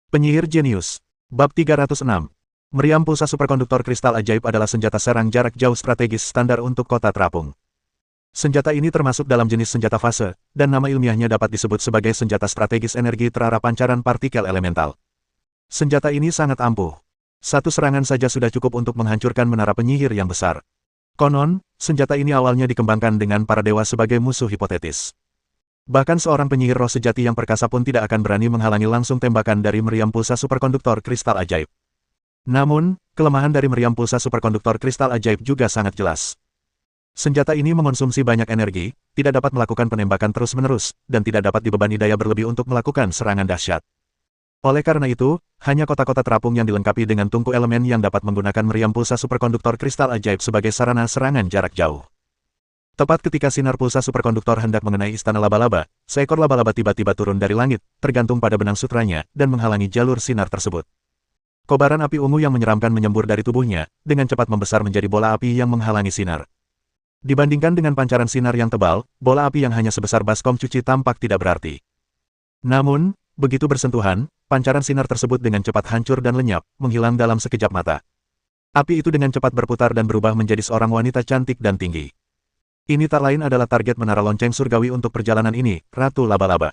Penyihir Jenius. Bab 306. Meriam pulsa superkonduktor kristal ajaib adalah senjata serang jarak jauh strategis standar untuk kota terapung. Senjata ini termasuk dalam jenis senjata fase, dan nama ilmiahnya dapat disebut sebagai senjata strategis energi terarah pancaran partikel elemental. Senjata ini sangat ampuh. Satu serangan saja sudah cukup untuk menghancurkan menara penyihir yang besar. Konon, senjata ini awalnya dikembangkan dengan para dewa sebagai musuh hipotetis. Bahkan seorang penyihir roh sejati yang perkasa pun tidak akan berani menghalangi langsung tembakan dari meriam pulsa superkonduktor kristal ajaib. Namun, kelemahan dari meriam pulsa superkonduktor kristal ajaib juga sangat jelas. Senjata ini mengonsumsi banyak energi, tidak dapat melakukan penembakan terus-menerus, dan tidak dapat dibebani daya berlebih untuk melakukan serangan dahsyat. Oleh karena itu, hanya kota-kota terapung yang dilengkapi dengan tungku elemen yang dapat menggunakan meriam pulsa superkonduktor kristal ajaib sebagai sarana serangan jarak jauh. Tepat ketika sinar pulsa superkonduktor hendak mengenai istana laba-laba, seekor laba-laba tiba-tiba turun dari langit, tergantung pada benang sutranya, dan menghalangi jalur sinar tersebut. Kobaran api ungu yang menyeramkan menyembur dari tubuhnya, dengan cepat membesar menjadi bola api yang menghalangi sinar. Dibandingkan dengan pancaran sinar yang tebal, bola api yang hanya sebesar baskom cuci tampak tidak berarti. Namun, begitu bersentuhan, pancaran sinar tersebut dengan cepat hancur dan lenyap, menghilang dalam sekejap mata. Api itu dengan cepat berputar dan berubah menjadi seorang wanita cantik dan tinggi. Ini tak lain adalah target menara lonceng surgawi untuk perjalanan ini, Ratu Laba-Laba.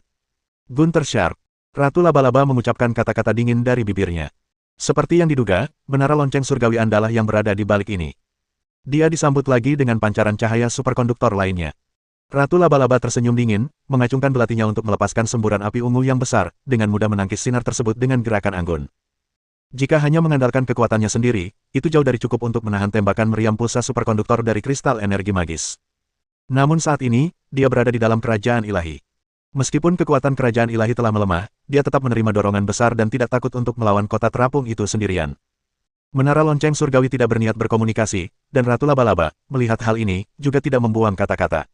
Gunther Sharp. Ratu Laba-Laba mengucapkan kata-kata dingin dari bibirnya. Seperti yang diduga, menara lonceng surgawi andalah yang berada di balik ini. Dia disambut lagi dengan pancaran cahaya superkonduktor lainnya. Ratu Laba-Laba tersenyum dingin, mengacungkan belatinya untuk melepaskan semburan api ungu yang besar, dengan mudah menangkis sinar tersebut dengan gerakan anggun. Jika hanya mengandalkan kekuatannya sendiri, itu jauh dari cukup untuk menahan tembakan meriam pulsa superkonduktor dari kristal energi magis. Namun saat ini, dia berada di dalam kerajaan ilahi. Meskipun kekuatan kerajaan ilahi telah melemah, dia tetap menerima dorongan besar dan tidak takut untuk melawan kota terapung itu sendirian. Menara lonceng surgawi tidak berniat berkomunikasi, dan Ratu Laba-Laba, melihat hal ini, juga tidak membuang kata-kata.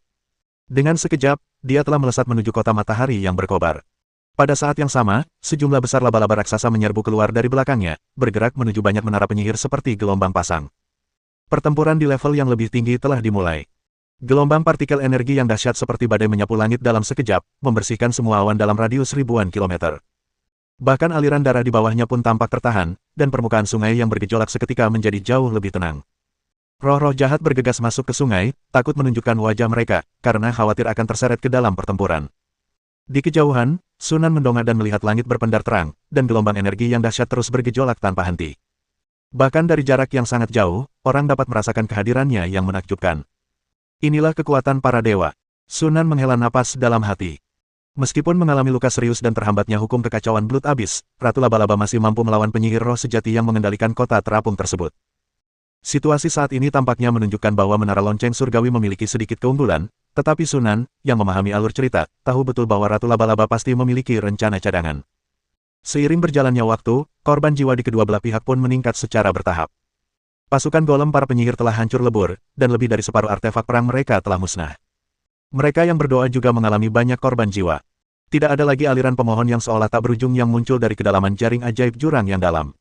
Dengan sekejap, dia telah melesat menuju kota matahari yang berkobar. Pada saat yang sama, sejumlah besar laba-laba raksasa menyerbu keluar dari belakangnya, bergerak menuju banyak menara penyihir seperti gelombang pasang. Pertempuran di level yang lebih tinggi telah dimulai. Gelombang partikel energi yang dahsyat seperti badai menyapu langit dalam sekejap, membersihkan semua awan dalam radius ribuan kilometer. Bahkan aliran darah di bawahnya pun tampak tertahan, dan permukaan sungai yang bergejolak seketika menjadi jauh lebih tenang. Roh-roh jahat bergegas masuk ke sungai, takut menunjukkan wajah mereka, karena khawatir akan terseret ke dalam pertempuran. Di kejauhan, Sunan mendongak dan melihat langit berpendar terang, dan gelombang energi yang dahsyat terus bergejolak tanpa henti. Bahkan dari jarak yang sangat jauh, orang dapat merasakan kehadirannya yang menakjubkan. Inilah kekuatan para dewa. Sunan menghela napas dalam hati. Meskipun mengalami luka serius dan terhambatnya hukum kekacauan Blood Abyss, Ratu Laba-Laba masih mampu melawan penyihir roh sejati yang mengendalikan kota terapung tersebut. Situasi saat ini tampaknya menunjukkan bahwa menara lonceng surgawi memiliki sedikit keunggulan, tetapi Sunan, yang memahami alur cerita, tahu betul bahwa Ratu Laba-Laba pasti memiliki rencana cadangan. Seiring berjalannya waktu, korban jiwa di kedua belah pihak pun meningkat secara bertahap. Pasukan golem para penyihir telah hancur lebur, dan lebih dari separuh artefak perang mereka telah musnah. Mereka yang berdoa juga mengalami banyak korban jiwa. Tidak ada lagi aliran pemohon yang seolah tak berujung yang muncul dari kedalaman jaring ajaib jurang yang dalam.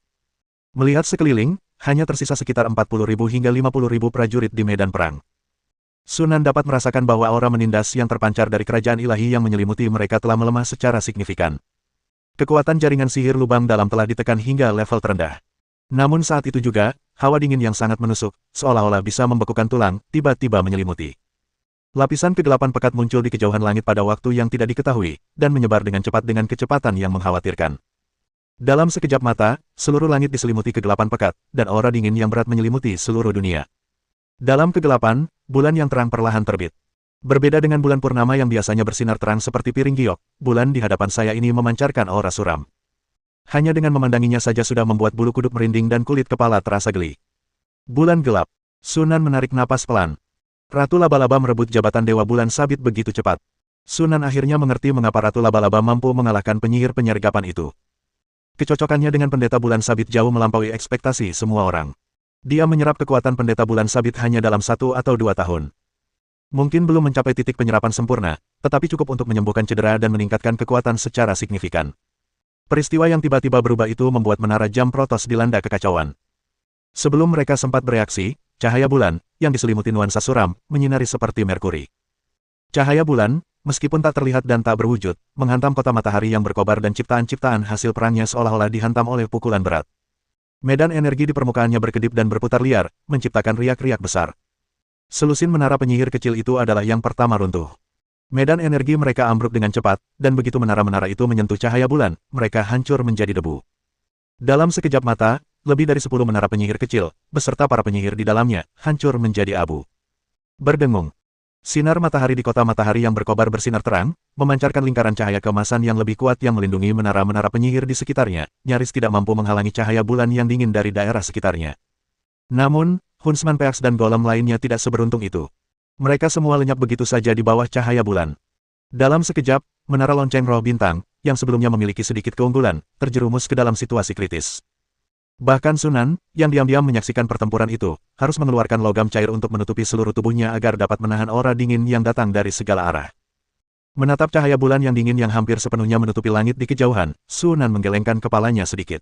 Melihat sekeliling, hanya tersisa sekitar 40.000 hingga 50.000 prajurit di medan perang. Sunan dapat merasakan bahwa aura menindas yang terpancar dari kerajaan ilahi yang menyelimuti mereka telah melemah secara signifikan. Kekuatan jaringan sihir lubang dalam telah ditekan hingga level terendah. Namun saat itu juga, hawa dingin yang sangat menusuk, seolah-olah bisa membekukan tulang, tiba-tiba menyelimuti. Lapisan kegelapan pekat muncul di kejauhan langit pada waktu yang tidak diketahui, dan menyebar dengan cepat dengan kecepatan yang mengkhawatirkan. Dalam sekejap mata, seluruh langit diselimuti kegelapan pekat, dan aura dingin yang berat menyelimuti seluruh dunia. Dalam kegelapan, bulan yang terang perlahan terbit. Berbeda dengan bulan purnama yang biasanya bersinar terang seperti piring giok, bulan di hadapan saya ini memancarkan aura suram. Hanya dengan memandanginya saja sudah membuat bulu kuduk merinding dan kulit kepala terasa geli. Bulan gelap. Sunan menarik napas pelan. Ratu Laba-Laba merebut jabatan Dewa Bulan Sabit begitu cepat. Sunan akhirnya mengerti mengapa Ratu Laba-Laba mampu mengalahkan penyihir penyergapan itu. Kecocokannya dengan pendeta Bulan Sabit jauh melampaui ekspektasi semua orang. Dia menyerap kekuatan pendeta Bulan Sabit hanya dalam 1 atau 2 tahun. Mungkin belum mencapai titik penyerapan sempurna, tetapi cukup untuk menyembuhkan cedera dan meningkatkan kekuatan secara signifikan. Peristiwa yang tiba-tiba berubah itu membuat menara jam Protos dilanda kekacauan. Sebelum mereka sempat bereaksi, cahaya bulan, yang diselimuti nuansa suram, menyinari seperti Merkuri. Cahaya bulan, meskipun tak terlihat dan tak berwujud, menghantam kota matahari yang berkobar dan ciptaan-ciptaan hasil perangnya seolah-olah dihantam oleh pukulan berat. Medan energi di permukaannya berkedip dan berputar liar, menciptakan riak-riak besar. Selusin menara penyihir kecil itu adalah yang pertama runtuh. Medan energi mereka ambruk dengan cepat, dan begitu menara-menara itu menyentuh cahaya bulan, mereka hancur menjadi debu. Dalam sekejap mata, lebih dari 10 menara penyihir kecil, beserta para penyihir di dalamnya, hancur menjadi abu. Berdengung. Sinar matahari di kota matahari yang berkobar bersinar terang, memancarkan lingkaran cahaya keemasan yang lebih kuat yang melindungi menara-menara penyihir di sekitarnya, nyaris tidak mampu menghalangi cahaya bulan yang dingin dari daerah sekitarnya. Namun, Huntsman Peaks dan golem lainnya tidak seberuntung itu. Mereka semua lenyap begitu saja di bawah cahaya bulan. Dalam sekejap, menara lonceng roh bintang, yang sebelumnya memiliki sedikit keunggulan, terjerumus ke dalam situasi kritis. Bahkan Sunan, yang diam-diam menyaksikan pertempuran itu, harus mengeluarkan logam cair untuk menutupi seluruh tubuhnya agar dapat menahan aura dingin yang datang dari segala arah. Menatap cahaya bulan yang dingin yang hampir sepenuhnya menutupi langit di kejauhan, Sunan menggelengkan kepalanya sedikit.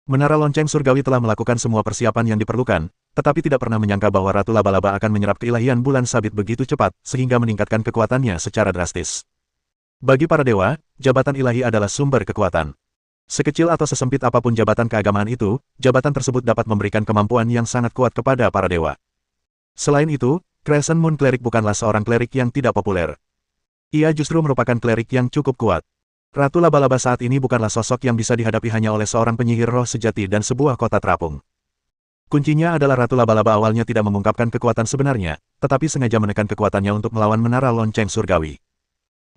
Menara lonceng surgawi telah melakukan semua persiapan yang diperlukan, tetapi tidak pernah menyangka bahwa Ratu Laba-Laba akan menyerap keilahian bulan sabit begitu cepat, sehingga meningkatkan kekuatannya secara drastis. Bagi para dewa, jabatan ilahi adalah sumber kekuatan. Sekecil atau sesempit apapun jabatan keagamaan itu, jabatan tersebut dapat memberikan kemampuan yang sangat kuat kepada para dewa. Selain itu, Crescent Moon Cleric bukanlah seorang klerik yang tidak populer. Ia justru merupakan klerik yang cukup kuat. Ratu Laba-Laba saat ini bukanlah sosok yang bisa dihadapi hanya oleh seorang penyihir roh sejati dan sebuah kota terapung. Kuncinya adalah Ratu Laba-Laba awalnya tidak mengungkapkan kekuatan sebenarnya, tetapi sengaja menekan kekuatannya untuk melawan menara lonceng surgawi.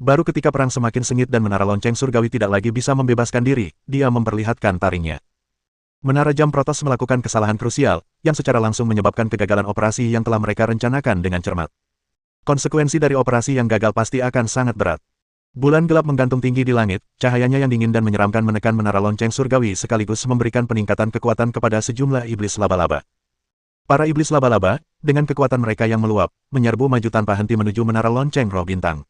Baru ketika perang semakin sengit dan menara lonceng surgawi tidak lagi bisa membebaskan diri, dia memperlihatkan taringnya. Menara jam Protos melakukan kesalahan krusial, yang secara langsung menyebabkan kegagalan operasi yang telah mereka rencanakan dengan cermat. Konsekuensi dari operasi yang gagal pasti akan sangat berat. Bulan gelap menggantung tinggi di langit, cahayanya yang dingin dan menyeramkan menekan menara lonceng surgawi sekaligus memberikan peningkatan kekuatan kepada sejumlah iblis laba-laba. Para iblis laba-laba, dengan kekuatan mereka yang meluap, menyerbu maju tanpa henti menuju menara lonceng roh bintang.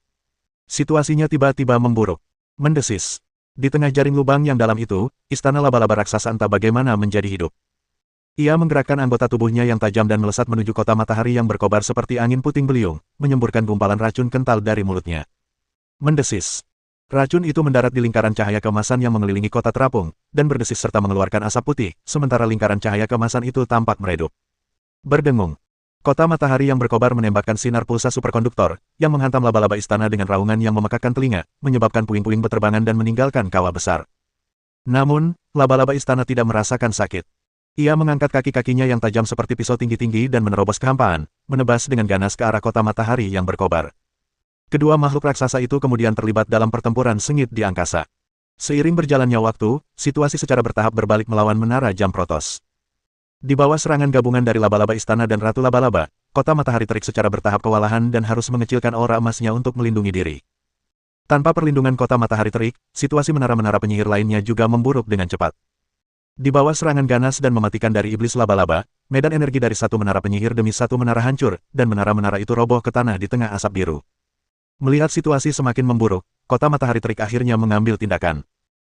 Situasinya tiba-tiba memburuk. Mendesis. Di tengah jaring lubang yang dalam itu, istana laba-laba raksasa entah bagaimana menjadi hidup. Ia menggerakkan anggota tubuhnya yang tajam dan melesat menuju kota matahari yang berkobar seperti angin puting beliung, menyemburkan gumpalan racun kental dari mulutnya. Mendesis. Racun itu mendarat di lingkaran cahaya keemasan yang mengelilingi kota terapung, dan berdesis serta mengeluarkan asap putih, sementara lingkaran cahaya keemasan itu tampak meredup. Berdengung. Kota matahari yang berkobar menembakkan sinar pulsa superkonduktor, yang menghantam laba-laba istana dengan raungan yang memekakkan telinga, menyebabkan puing-puing berterbangan dan meninggalkan kawah besar. Namun, laba-laba istana tidak merasakan sakit. Ia mengangkat kaki-kakinya yang tajam seperti pisau tinggi-tinggi dan menerobos kehampaan, menebas dengan ganas ke arah kota matahari yang berkobar. Kedua makhluk raksasa itu kemudian terlibat dalam pertempuran sengit di angkasa. Seiring berjalannya waktu, situasi secara bertahap berbalik melawan menara jam Protos. Di bawah serangan gabungan dari laba-laba istana dan Ratu Laba-Laba, kota matahari terik secara bertahap kewalahan dan harus mengecilkan aura emasnya untuk melindungi diri. Tanpa perlindungan kota matahari terik, situasi menara-menara penyihir lainnya juga memburuk dengan cepat. Di bawah serangan ganas dan mematikan dari iblis laba-laba, medan energi dari satu menara penyihir demi satu menara hancur, dan menara-menara itu roboh ke tanah di tengah asap biru. Melihat situasi semakin memburuk, kota matahari terik akhirnya mengambil tindakan.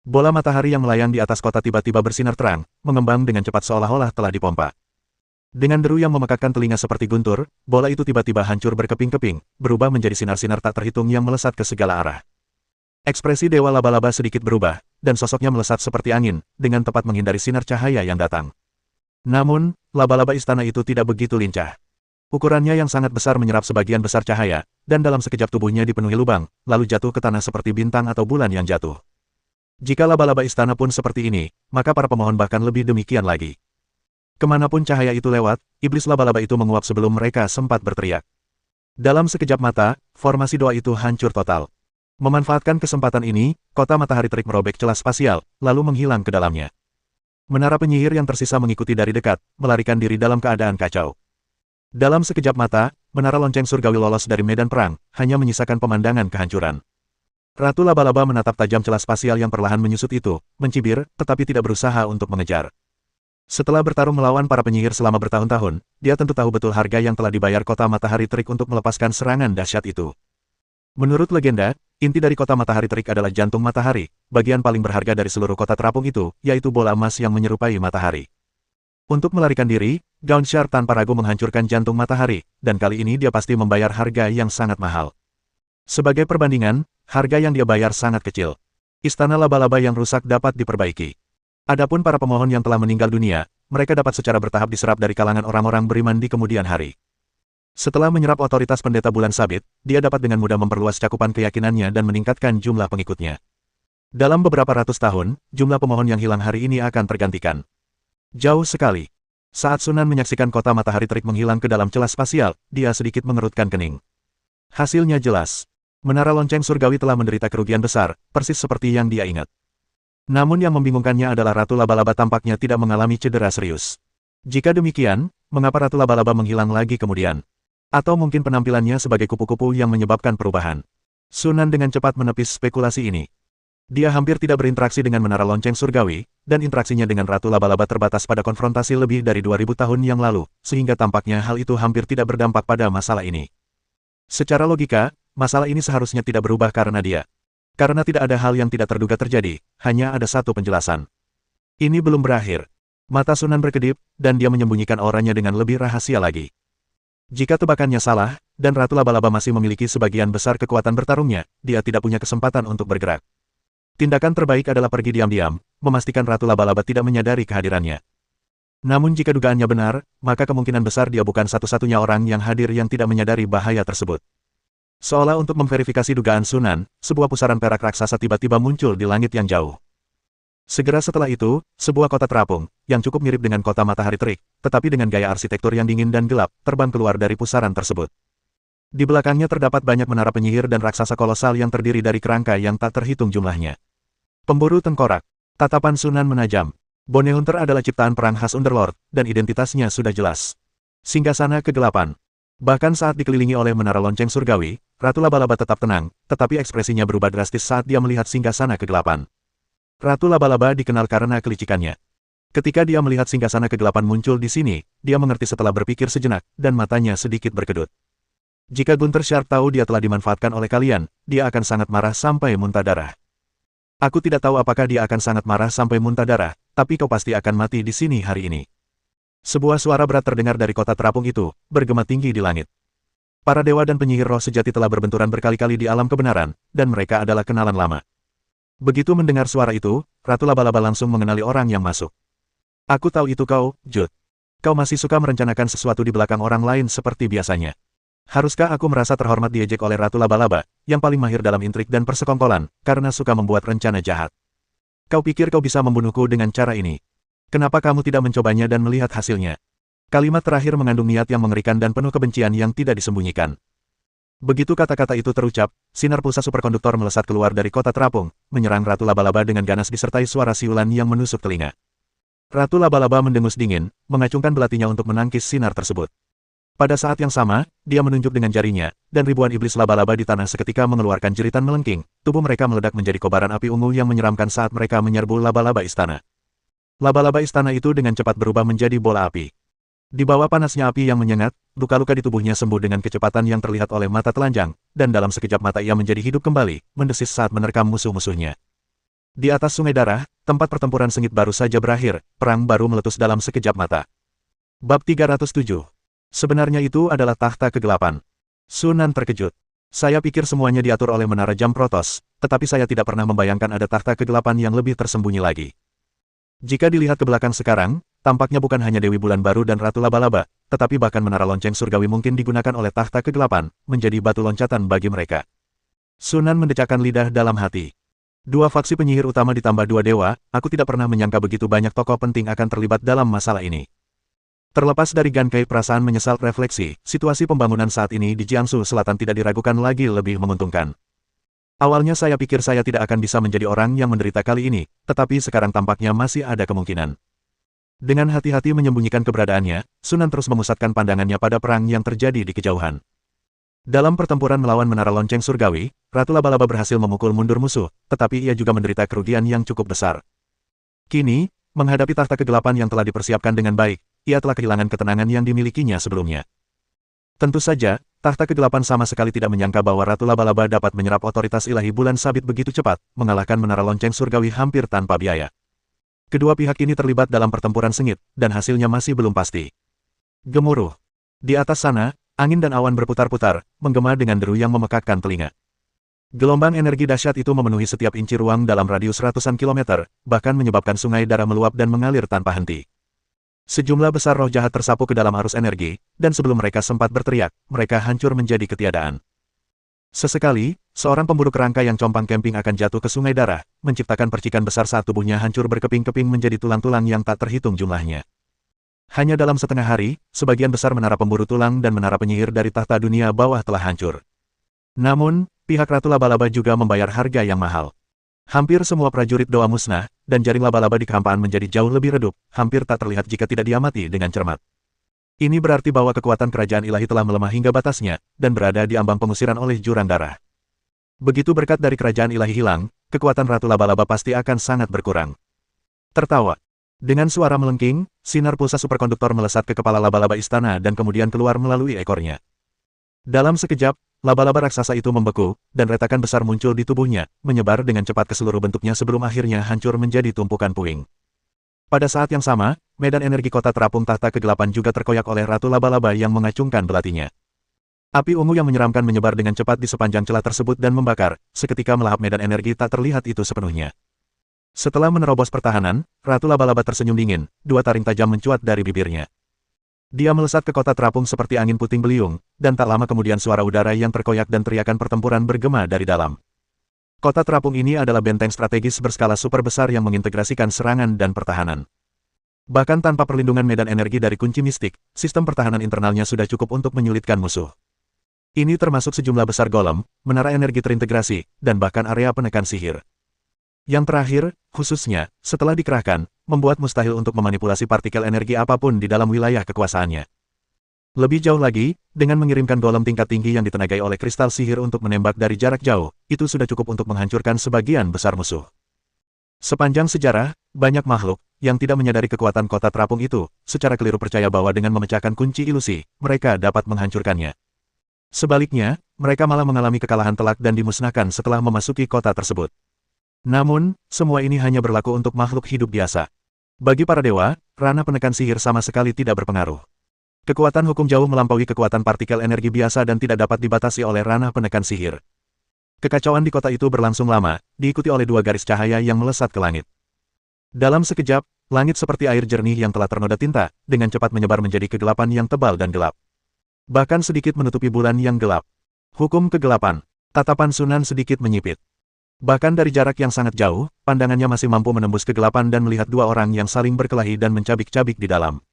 Bola matahari yang melayang di atas kota tiba-tiba bersinar terang, mengembang dengan cepat seolah-olah telah dipompa. Dengan deru yang memekakkan telinga seperti guntur, bola itu tiba-tiba hancur berkeping-keping, berubah menjadi sinar-sinar tak terhitung yang melesat ke segala arah. Ekspresi Dewa Laba-Laba sedikit berubah, dan sosoknya melesat seperti angin, dengan tepat menghindari sinar cahaya yang datang. Namun, laba-laba istana itu tidak begitu lincah. Ukurannya yang sangat besar menyerap sebagian besar cahaya, dan dalam sekejap tubuhnya dipenuhi lubang, lalu jatuh ke tanah seperti bintang atau bulan yang jatuh. Jika laba-laba istana pun seperti ini, maka para pemohon bahkan lebih demikian lagi. Kemanapun cahaya itu lewat, iblis laba-laba itu menguap sebelum mereka sempat berteriak. Dalam sekejap mata, formasi doa itu hancur total. Memanfaatkan kesempatan ini, kota matahari terik merobek celah spasial, lalu menghilang ke dalamnya. Menara penyihir yang tersisa mengikuti dari dekat, melarikan diri dalam keadaan kacau. Dalam sekejap mata, menara lonceng surgawi lolos dari medan perang, hanya menyisakan pemandangan kehancuran. Ratu Laba-Laba menatap tajam celah spasial yang perlahan menyusut itu, mencibir, tetapi tidak berusaha untuk mengejar. Setelah bertarung melawan para penyihir selama bertahun-tahun, dia tentu tahu betul harga yang telah dibayar kota matahari terik untuk melepaskan serangan dahsyat itu. Menurut legenda, inti dari kota matahari terik adalah jantung matahari, bagian paling berharga dari seluruh kota terapung itu, yaitu bola emas yang menyerupai matahari. Untuk melarikan diri, Gauntshar tanpa ragu menghancurkan jantung matahari, dan kali ini dia pasti membayar harga yang sangat mahal. Sebagai perbandingan, harga yang dia bayar sangat kecil. Istana laba-laba yang rusak dapat diperbaiki. Adapun para pemohon yang telah meninggal dunia, mereka dapat secara bertahap diserap dari kalangan orang-orang beriman di kemudian hari. Setelah menyerap otoritas pendeta bulan sabit, dia dapat dengan mudah memperluas cakupan keyakinannya dan meningkatkan jumlah pengikutnya. Dalam beberapa ratus tahun, jumlah pemohon yang hilang hari ini akan tergantikan. Jauh sekali. Saat Sunan menyaksikan kota matahari terik menghilang ke dalam celah spasial, dia sedikit mengerutkan kening. Hasilnya jelas. Menara lonceng surgawi telah menderita kerugian besar, persis seperti yang dia ingat. Namun yang membingungkannya adalah Ratu Laba-Laba tampaknya tidak mengalami cedera serius. Jika demikian, mengapa Ratu Laba-Laba menghilang lagi kemudian? Atau mungkin penampilannya sebagai kupu-kupu yang menyebabkan perubahan? Sunan dengan cepat menepis spekulasi ini. Dia hampir tidak berinteraksi dengan menara lonceng surgawi, dan interaksinya dengan Ratu Laba-Laba terbatas pada konfrontasi lebih dari 2000 tahun yang lalu, sehingga tampaknya hal itu hampir tidak berdampak pada masalah ini. Secara logika, masalah ini seharusnya tidak berubah karena dia. Karena tidak ada hal yang tidak terduga terjadi, hanya ada satu penjelasan. Ini belum berakhir. Mata Sunan berkedip, dan dia menyembunyikan auranya dengan lebih rahasia lagi. Jika tebakannya salah, dan Ratu Laba-Laba masih memiliki sebagian besar kekuatan bertarungnya, dia tidak punya kesempatan untuk bergerak. Tindakan terbaik adalah pergi diam-diam, memastikan Ratu Laba-Laba tidak menyadari kehadirannya. Namun jika dugaannya benar, maka kemungkinan besar dia bukan satu-satunya orang yang hadir yang tidak menyadari bahaya tersebut. Seolah untuk memverifikasi dugaan Sunan, sebuah pusaran perak raksasa tiba-tiba muncul di langit yang jauh. Segera setelah itu, sebuah kota terapung, yang cukup mirip dengan kota matahari terik, tetapi dengan gaya arsitektur yang dingin dan gelap, terbang keluar dari pusaran tersebut. Di belakangnya terdapat banyak menara penyihir dan raksasa kolosal yang terdiri dari kerangka yang tak terhitung jumlahnya. Pemburu tengkorak. Tatapan Sunan menajam. Bounty Hunter adalah ciptaan perang khas Underlord, dan identitasnya sudah jelas. Singgasana kegelapan. Bahkan saat dikelilingi oleh menara lonceng surgawi, Ratu Laba-Laba tetap tenang, tetapi ekspresinya berubah drastis saat dia melihat singgasana kegelapan. Ratu Laba-Laba dikenal karena kelicikannya. Ketika dia melihat singgasana kegelapan muncul di sini, dia mengerti setelah berpikir sejenak, dan matanya sedikit berkedut. Jika Gunther Sharp tahu dia telah dimanfaatkan oleh kalian, dia akan sangat marah sampai muntah darah. Aku tidak tahu apakah dia akan sangat marah sampai muntah darah, tapi kau pasti akan mati di sini hari ini. Sebuah suara berat terdengar dari kota terapung itu, bergema tinggi di langit. Para dewa dan penyihir roh sejati telah berbenturan berkali-kali di alam kebenaran, dan mereka adalah kenalan lama. Begitu mendengar suara itu, Ratu Laba-Laba langsung mengenali orang yang masuk. Aku tahu itu kau, Jude. Kau masih suka merencanakan sesuatu di belakang orang lain seperti biasanya. Haruskah aku merasa terhormat diejek oleh Ratu Laba-Laba, yang paling mahir dalam intrik dan persekongkolan, karena suka membuat rencana jahat? Kau pikir kau bisa membunuhku dengan cara ini? Kenapa kamu tidak mencobanya dan melihat hasilnya? Kalimat terakhir mengandung niat yang mengerikan dan penuh kebencian yang tidak disembunyikan. Begitu kata-kata itu terucap, sinar pulsa superkonduktor melesat keluar dari kota terapung, menyerang Ratu Laba-Laba dengan ganas disertai suara siulan yang menusuk telinga. Ratu Laba-Laba mendengus dingin, mengacungkan belatinya untuk menangkis sinar tersebut. Pada saat yang sama, dia menunjuk dengan jarinya, dan ribuan iblis laba-laba di tanah seketika mengeluarkan jeritan melengking, tubuh mereka meledak menjadi kobaran api ungu yang menyeramkan saat mereka menyerbu laba-laba istana. Laba-laba istana itu dengan cepat berubah menjadi bola api. Di bawah panasnya api yang menyengat, luka-luka di tubuhnya sembuh dengan kecepatan yang terlihat oleh mata telanjang, dan dalam sekejap mata ia menjadi hidup kembali, mendesis saat menerkam musuh-musuhnya. Di atas sungai darah, tempat pertempuran sengit baru saja berakhir, perang baru meletus dalam sekejap mata. Bab 307. Sebenarnya itu adalah tahta kegelapan. Sunan terkejut. Saya pikir semuanya diatur oleh menara jam Protos, tetapi saya tidak pernah membayangkan ada tahta kegelapan yang lebih tersembunyi lagi. Jika dilihat ke belakang sekarang, tampaknya bukan hanya Dewi Bulan Baru dan Ratu Laba-Laba, tetapi bahkan menara lonceng surgawi mungkin digunakan oleh tahta kegelapan, menjadi batu loncatan bagi mereka. Sunan mendecakkan lidah dalam hati. Dua faksi penyihir utama ditambah dua dewa, aku tidak pernah menyangka begitu banyak tokoh penting akan terlibat dalam masalah ini. Terlepas dari Gan Kai perasaan menyesal refleksi, situasi pembangunan saat ini di Jiangsu Selatan tidak diragukan lagi lebih menguntungkan. Awalnya saya pikir saya tidak akan bisa menjadi orang yang menderita kali ini, tetapi sekarang tampaknya masih ada kemungkinan. Dengan hati-hati menyembunyikan keberadaannya, Sunan terus memusatkan pandangannya pada perang yang terjadi di kejauhan. Dalam pertempuran melawan menara lonceng surgawi, Ratu Laba-Laba berhasil memukul mundur musuh, tetapi ia juga menderita kerugian yang cukup besar. Kini, menghadapi tahta kegelapan yang telah dipersiapkan dengan baik, ia telah kehilangan ketenangan yang dimilikinya sebelumnya. Tentu saja, tahta kegelapan sama sekali tidak menyangka bahwa Ratu Laba-Laba dapat menyerap otoritas ilahi bulan sabit begitu cepat, mengalahkan menara lonceng surgawi hampir tanpa biaya. Kedua pihak ini terlibat dalam pertempuran sengit, dan hasilnya masih belum pasti. Gemuruh. Di atas sana, angin dan awan berputar-putar, menggema dengan deru yang memekakkan telinga. Gelombang energi dahsyat itu memenuhi setiap inci ruang dalam radius ratusan kilometer, bahkan menyebabkan sungai darah meluap dan mengalir tanpa henti. Sejumlah besar roh jahat tersapu ke dalam arus energi, dan sebelum mereka sempat berteriak, mereka hancur menjadi ketiadaan. Sesekali, seorang pemburu kerangka yang compang camping akan jatuh ke sungai darah, menciptakan percikan besar saat tubuhnya hancur berkeping-keping menjadi tulang-tulang yang tak terhitung jumlahnya. Hanya dalam setengah hari, sebagian besar menara pemburu tulang dan menara penyihir dari tahta dunia bawah telah hancur. Namun, pihak Ratu Laba-Laba juga membayar harga yang mahal. Hampir semua prajurit doa musnah, dan jaring laba-laba di kehampaan menjadi jauh lebih redup, hampir tak terlihat jika tidak diamati dengan cermat. Ini berarti bahwa kekuatan kerajaan ilahi telah melemah hingga batasnya, dan berada di ambang pengusiran oleh jurang darah. Begitu berkat dari kerajaan ilahi hilang, kekuatan Ratu Laba-Laba pasti akan sangat berkurang. Tertawa. Dengan suara melengking, sinar pulsa superkonduktor melesat ke kepala laba-laba istana dan kemudian keluar melalui ekornya. Dalam sekejap, laba-laba raksasa itu membeku, dan retakan besar muncul di tubuhnya, menyebar dengan cepat ke seluruh bentuknya sebelum akhirnya hancur menjadi tumpukan puing. Pada saat yang sama, medan energi kota terapung tahta kegelapan juga terkoyak oleh Ratu Laba-Laba yang mengacungkan belatinya. Api ungu yang menyeramkan menyebar dengan cepat di sepanjang celah tersebut dan membakar, seketika melahap medan energi tak terlihat itu sepenuhnya. Setelah menerobos pertahanan, Ratu Laba-Laba tersenyum dingin, dua taring tajam mencuat dari bibirnya. Dia melesat ke kota terapung seperti angin puting beliung, dan tak lama kemudian suara udara yang terkoyak dan teriakan pertempuran bergema dari dalam. Kota terapung ini adalah benteng strategis berskala super besar yang mengintegrasikan serangan dan pertahanan. Bahkan tanpa perlindungan medan energi dari kunci mistik, sistem pertahanan internalnya sudah cukup untuk menyulitkan musuh. Ini termasuk sejumlah besar golem, menara energi terintegrasi, dan bahkan area penekan sihir. Yang terakhir, khususnya, setelah dikerahkan, membuat mustahil untuk memanipulasi partikel energi apapun di dalam wilayah kekuasaannya. Lebih jauh lagi, dengan mengirimkan golem tingkat tinggi yang ditenagai oleh kristal sihir untuk menembak dari jarak jauh, itu sudah cukup untuk menghancurkan sebagian besar musuh. Sepanjang sejarah, banyak makhluk yang tidak menyadari kekuatan kota terapung itu, secara keliru percaya bahwa dengan memecahkan kunci ilusi, mereka dapat menghancurkannya. Sebaliknya, mereka malah mengalami kekalahan telak dan dimusnahkan setelah memasuki kota tersebut. Namun, semua ini hanya berlaku untuk makhluk hidup biasa. Bagi para dewa, ranah penekan sihir sama sekali tidak berpengaruh. Kekuatan hukum jauh melampaui kekuatan partikel energi biasa dan tidak dapat dibatasi oleh ranah penekan sihir. Kekacauan di kota itu berlangsung lama, diikuti oleh dua garis cahaya yang melesat ke langit. Dalam sekejap, langit seperti air jernih yang telah ternoda tinta, dengan cepat menyebar menjadi kegelapan yang tebal dan gelap. Bahkan sedikit menutupi bulan yang gelap. Hukum kegelapan. Tatapan Sunan sedikit menyipit. Bahkan dari jarak yang sangat jauh, pandangannya masih mampu menembus kegelapan dan melihat dua orang yang saling berkelahi dan mencabik-cabik di dalam.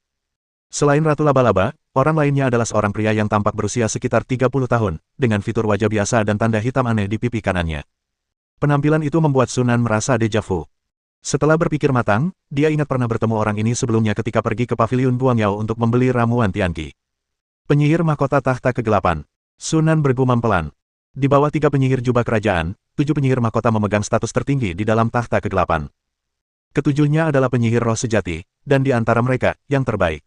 Selain Ratu Laba-Laba, orang lainnya adalah seorang pria yang tampak berusia sekitar 30 tahun, dengan fitur wajah biasa dan tanda hitam aneh di pipi kanannya. Penampilan itu membuat Sunan merasa deja vu. Setelah berpikir matang, dia ingat pernah bertemu orang ini sebelumnya ketika pergi ke paviliun Guangyao untuk membeli ramuan Tianqi. Penyihir mahkota tahta kegelapan. Sunan bergumam pelan. Di bawah 3 penyihir jubah kerajaan, 7 penyihir mahkota memegang status tertinggi di dalam tahta kegelapan. Ketujuhnya adalah penyihir roh sejati, dan di antara mereka, yang terbaik.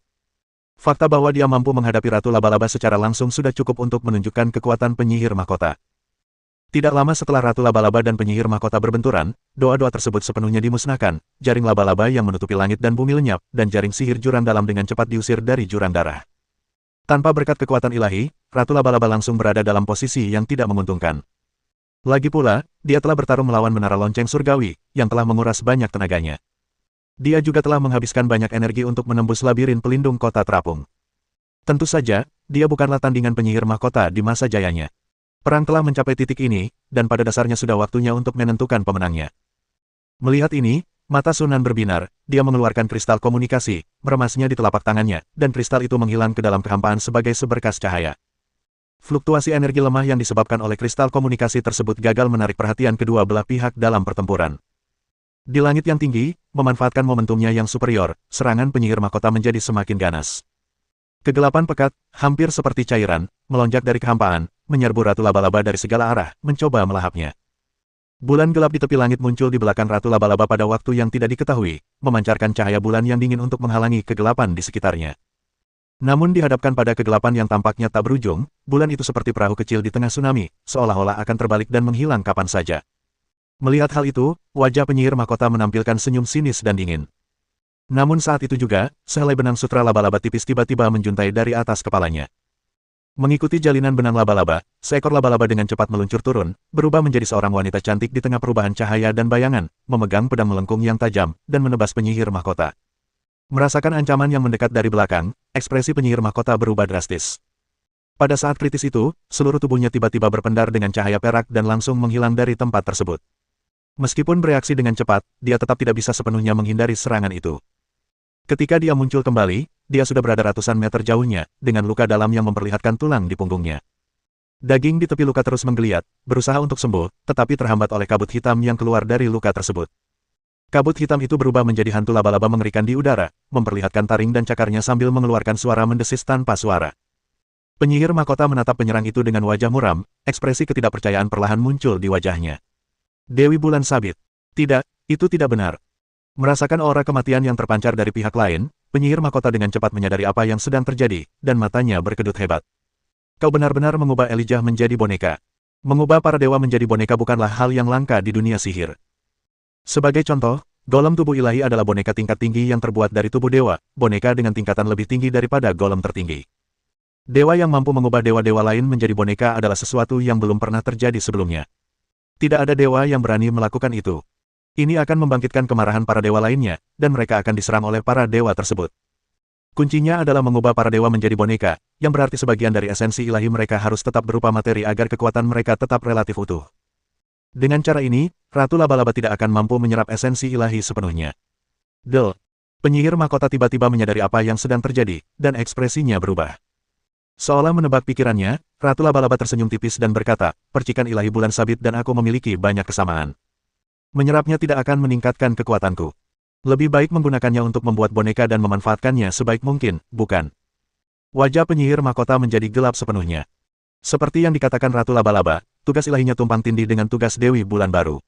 Fakta bahwa dia mampu menghadapi Ratu Laba-Laba secara langsung sudah cukup untuk menunjukkan kekuatan penyihir mahkota. Tidak lama setelah Ratu Laba-Laba dan penyihir mahkota berbenturan, doa-doa tersebut sepenuhnya dimusnahkan, jaring laba-laba yang menutupi langit dan bumi lenyap, dan jaring sihir jurang dalam dengan cepat diusir dari jurang darah. Tanpa berkat kekuatan ilahi, Ratu Laba-Laba langsung berada dalam posisi yang tidak menguntungkan. Lagi pula, dia telah bertarung melawan menara lonceng surgawi, yang telah menguras banyak tenaganya. Dia juga telah menghabiskan banyak energi untuk menembus labirin pelindung kota terapung. Tentu saja, dia bukanlah tandingan penyihir mahkota di masa jayanya. Perang telah mencapai titik ini, dan pada dasarnya sudah waktunya untuk menentukan pemenangnya. Melihat ini, mata Sunan berbinar, dia mengeluarkan kristal komunikasi, meremasnya di telapak tangannya, dan kristal itu menghilang ke dalam kehampaan sebagai seberkas cahaya. Fluktuasi energi lemah yang disebabkan oleh kristal komunikasi tersebut gagal menarik perhatian kedua belah pihak dalam pertempuran. Di langit yang tinggi, memanfaatkan momentumnya yang superior, serangan penyihir mahkota menjadi semakin ganas. Kegelapan pekat, hampir seperti cairan, melonjak dari kehampaan, menyerbu Ratu Laba-Laba dari segala arah, mencoba melahapnya. Bulan gelap di tepi langit muncul di belakang Ratu Laba-Laba pada waktu yang tidak diketahui, memancarkan cahaya bulan yang dingin untuk menghalangi kegelapan di sekitarnya. Namun dihadapkan pada kegelapan yang tampaknya tak berujung, bulan itu seperti perahu kecil di tengah tsunami, seolah-olah akan terbalik dan menghilang kapan saja. Melihat hal itu, wajah penyihir mahkota menampilkan senyum sinis dan dingin. Namun saat itu juga, sehelai benang sutra laba-laba tipis tiba-tiba menjuntai dari atas kepalanya. Mengikuti jalinan benang laba-laba, seekor laba-laba dengan cepat meluncur turun, berubah menjadi seorang wanita cantik di tengah perubahan cahaya dan bayangan, memegang pedang melengkung yang tajam, dan menebas penyihir mahkota. Merasakan ancaman yang mendekat dari belakang, ekspresi penyihir mahkota berubah drastis. Pada saat kritis itu, seluruh tubuhnya tiba-tiba berpendar dengan cahaya perak dan langsung menghilang dari tempat tersebut. Meskipun bereaksi dengan cepat, dia tetap tidak bisa sepenuhnya menghindari serangan itu. Ketika dia muncul kembali, dia sudah berada ratusan meter jauhnya, dengan luka dalam yang memperlihatkan tulang di punggungnya. Daging di tepi luka terus menggeliat, berusaha untuk sembuh, tetapi terhambat oleh kabut hitam yang keluar dari luka tersebut. Kabut hitam itu berubah menjadi hantu laba-laba mengerikan di udara, memperlihatkan taring dan cakarnya sambil mengeluarkan suara mendesis tanpa suara. Penyihir mahkota menatap penyerang itu dengan wajah muram, ekspresi ketidakpercayaan perlahan muncul di wajahnya. Dewi Bulan Sabit. Tidak, itu tidak benar. Merasakan aura kematian yang terpancar dari pihak lain, penyihir mahkota dengan cepat menyadari apa yang sedang terjadi, dan matanya berkedut hebat. Kau benar-benar mengubah Elijah menjadi boneka. Mengubah para dewa menjadi boneka bukanlah hal yang langka di dunia sihir. Sebagai contoh, golem tubuh ilahi adalah boneka tingkat tinggi yang terbuat dari tubuh dewa, boneka dengan tingkatan lebih tinggi daripada golem tertinggi. Dewa yang mampu mengubah dewa-dewa lain menjadi boneka adalah sesuatu yang belum pernah terjadi sebelumnya. Tidak ada dewa yang berani melakukan itu. Ini akan membangkitkan kemarahan para dewa lainnya, dan mereka akan diserang oleh para dewa tersebut. Kuncinya adalah mengubah para dewa menjadi boneka, yang berarti sebagian dari esensi ilahi mereka harus tetap berupa materi agar kekuatan mereka tetap relatif utuh. Dengan cara ini, Ratu Laba-Laba tidak akan mampu menyerap esensi ilahi sepenuhnya. Del. Penyihir mahkota tiba-tiba menyadari apa yang sedang terjadi, dan ekspresinya berubah. Seolah menebak pikirannya, Ratu Laba-Laba tersenyum tipis dan berkata, percikan ilahi bulan sabit dan aku memiliki banyak kesamaan. Menyerapnya tidak akan meningkatkan kekuatanku. Lebih baik menggunakannya untuk membuat boneka dan memanfaatkannya sebaik mungkin, bukan? Wajah penyihir mahkota menjadi gelap sepenuhnya. Seperti yang dikatakan Ratu Laba-Laba, tugas ilahinya tumpang tindih dengan tugas Dewi Bulan Baru.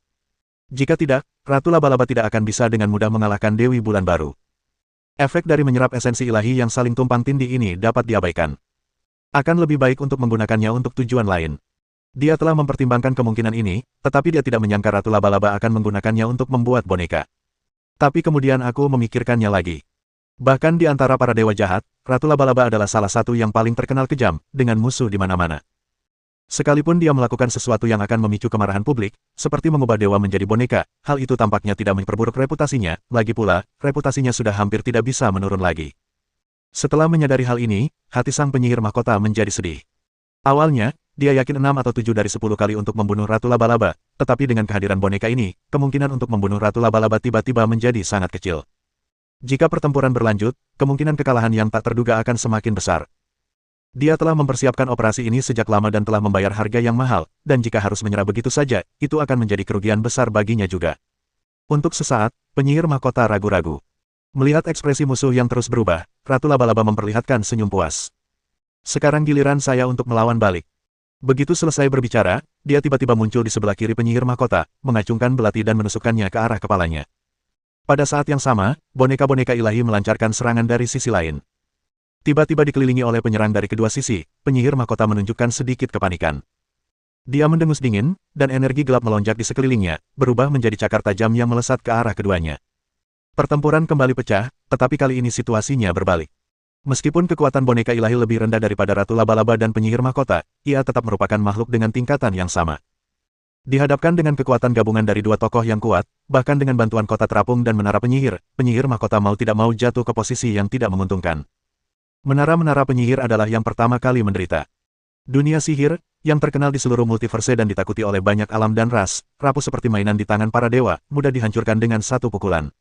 Jika tidak, Ratu Laba-Laba tidak akan bisa dengan mudah mengalahkan Dewi Bulan Baru. Efek dari menyerap esensi ilahi yang saling tumpang tindih ini dapat diabaikan. Akan lebih baik untuk menggunakannya untuk tujuan lain. Dia telah mempertimbangkan kemungkinan ini, tetapi dia tidak menyangka Ratu Laba-Laba akan menggunakannya untuk membuat boneka. Tapi kemudian aku memikirkannya lagi. Bahkan di antara para dewa jahat, Ratu Laba-Laba adalah salah satu yang paling terkenal kejam, dengan musuh di mana-mana. Sekalipun dia melakukan sesuatu yang akan memicu kemarahan publik, seperti mengubah dewa menjadi boneka, hal itu tampaknya tidak memperburuk reputasinya, lagi pula, reputasinya sudah hampir tidak bisa menurun lagi. Setelah menyadari hal ini, hati sang penyihir mahkota menjadi sedih. Awalnya, dia yakin 6 atau 7 dari 10 kali untuk membunuh Ratu Laba-Laba, tetapi dengan kehadiran boneka ini, kemungkinan untuk membunuh Ratu Laba-Laba tiba-tiba menjadi sangat kecil. Jika pertempuran berlanjut, kemungkinan kekalahan yang tak terduga akan semakin besar. Dia telah mempersiapkan operasi ini sejak lama dan telah membayar harga yang mahal, dan jika harus menyerah begitu saja, itu akan menjadi kerugian besar baginya juga. Untuk sesaat, penyihir mahkota ragu-ragu. Melihat ekspresi musuh yang terus berubah, Ratu Laba-Laba memperlihatkan senyum puas. Sekarang giliran saya untuk melawan balik. Begitu selesai berbicara, dia tiba-tiba muncul di sebelah kiri penyihir mahkota, mengacungkan belati dan menusukkannya ke arah kepalanya. Pada saat yang sama, boneka-boneka ilahi melancarkan serangan dari sisi lain. Tiba-tiba dikelilingi oleh penyerang dari kedua sisi, penyihir mahkota menunjukkan sedikit kepanikan. Dia mendengus dingin, dan energi gelap melonjak di sekelilingnya, berubah menjadi cakar tajam yang melesat ke arah keduanya. Pertempuran kembali pecah, tetapi kali ini situasinya berbalik. Meskipun kekuatan boneka ilahi lebih rendah daripada Ratu Laba-Laba dan penyihir mahkota, ia tetap merupakan makhluk dengan tingkatan yang sama. Dihadapkan dengan kekuatan gabungan dari dua tokoh yang kuat, bahkan dengan bantuan kota terapung dan menara penyihir, penyihir mahkota mau tidak mau jatuh ke posisi yang tidak menguntungkan. Menara-menara penyihir adalah yang pertama kali menderita. Dunia sihir, yang terkenal di seluruh multiverse dan ditakuti oleh banyak alam dan ras, rapuh seperti mainan di tangan para dewa, mudah dihancurkan dengan satu pukulan.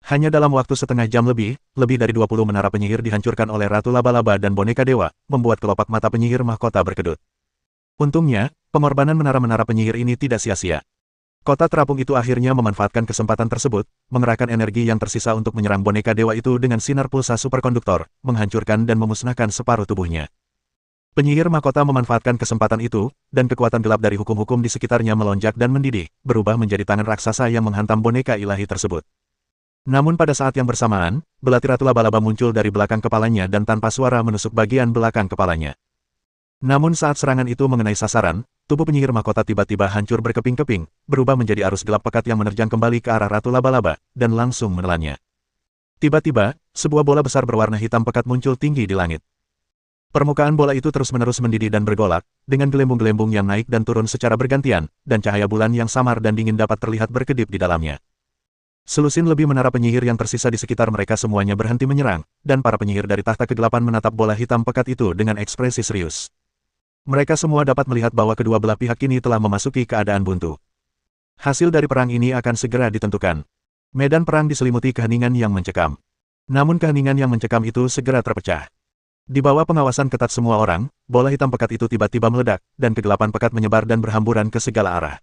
Hanya dalam waktu setengah jam lebih dari 20 menara penyihir dihancurkan oleh Ratu Laba-Laba dan boneka dewa, membuat kelopak mata penyihir mahkota berkedut. Untungnya, pengorbanan menara-menara penyihir ini tidak sia-sia. Kota terapung itu akhirnya memanfaatkan kesempatan tersebut, mengerahkan energi yang tersisa untuk menyerang boneka dewa itu dengan sinar pulsa superkonduktor, menghancurkan dan memusnahkan separuh tubuhnya. Penyihir mahkota memanfaatkan kesempatan itu, dan kekuatan gelap dari hukum-hukum di sekitarnya melonjak dan mendidih, berubah menjadi tangan raksasa yang menghantam boneka ilahi tersebut. Namun pada saat yang bersamaan, belati Ratu Laba-Laba muncul dari belakang kepalanya dan tanpa suara menusuk bagian belakang kepalanya. Namun saat serangan itu mengenai sasaran, tubuh penyihir mahkota tiba-tiba hancur berkeping-keping, berubah menjadi arus gelap pekat yang menerjang kembali ke arah Ratu Laba-Laba, dan langsung menelannya. Tiba-tiba, sebuah bola besar berwarna hitam pekat muncul tinggi di langit. Permukaan bola itu terus-menerus mendidih dan bergolak, dengan gelembung-gelembung yang naik dan turun secara bergantian, dan cahaya bulan yang samar dan dingin dapat terlihat berkedip di dalamnya. Selusin lebih menara penyihir yang tersisa di sekitar mereka semuanya berhenti menyerang, dan para penyihir dari tahta kegelapan menatap bola hitam pekat itu dengan ekspresi serius. Mereka semua dapat melihat bahwa kedua belah pihak kini telah memasuki keadaan buntu. Hasil dari perang ini akan segera ditentukan. Medan perang diselimuti keheningan yang mencekam. Namun keheningan yang mencekam itu segera terpecah. Di bawah pengawasan ketat semua orang, bola hitam pekat itu tiba-tiba meledak, dan kegelapan pekat menyebar dan berhamburan ke segala arah.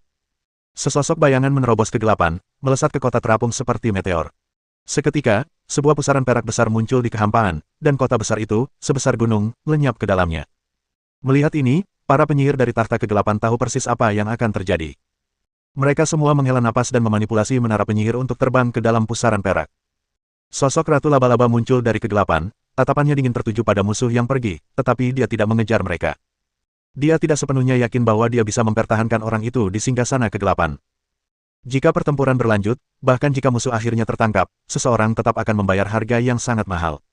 Sesosok bayangan menerobos kegelapan, melesat ke kota terapung seperti meteor. Seketika, sebuah pusaran perak besar muncul di kehampaan, dan kota besar itu, sebesar gunung, lenyap ke dalamnya. Melihat ini, para penyihir dari tahta kegelapan tahu persis apa yang akan terjadi. Mereka semua menghela napas dan memanipulasi menara penyihir untuk terbang ke dalam pusaran perak. Sosok Ratu Laba-Laba muncul dari kegelapan. Tatapannya dingin tertuju pada musuh yang pergi, tetapi dia tidak mengejar mereka. Dia tidak sepenuhnya yakin bahwa dia bisa mempertahankan orang itu di singgasana kegelapan. Jika pertempuran berlanjut, bahkan jika musuh akhirnya tertangkap, seseorang tetap akan membayar harga yang sangat mahal.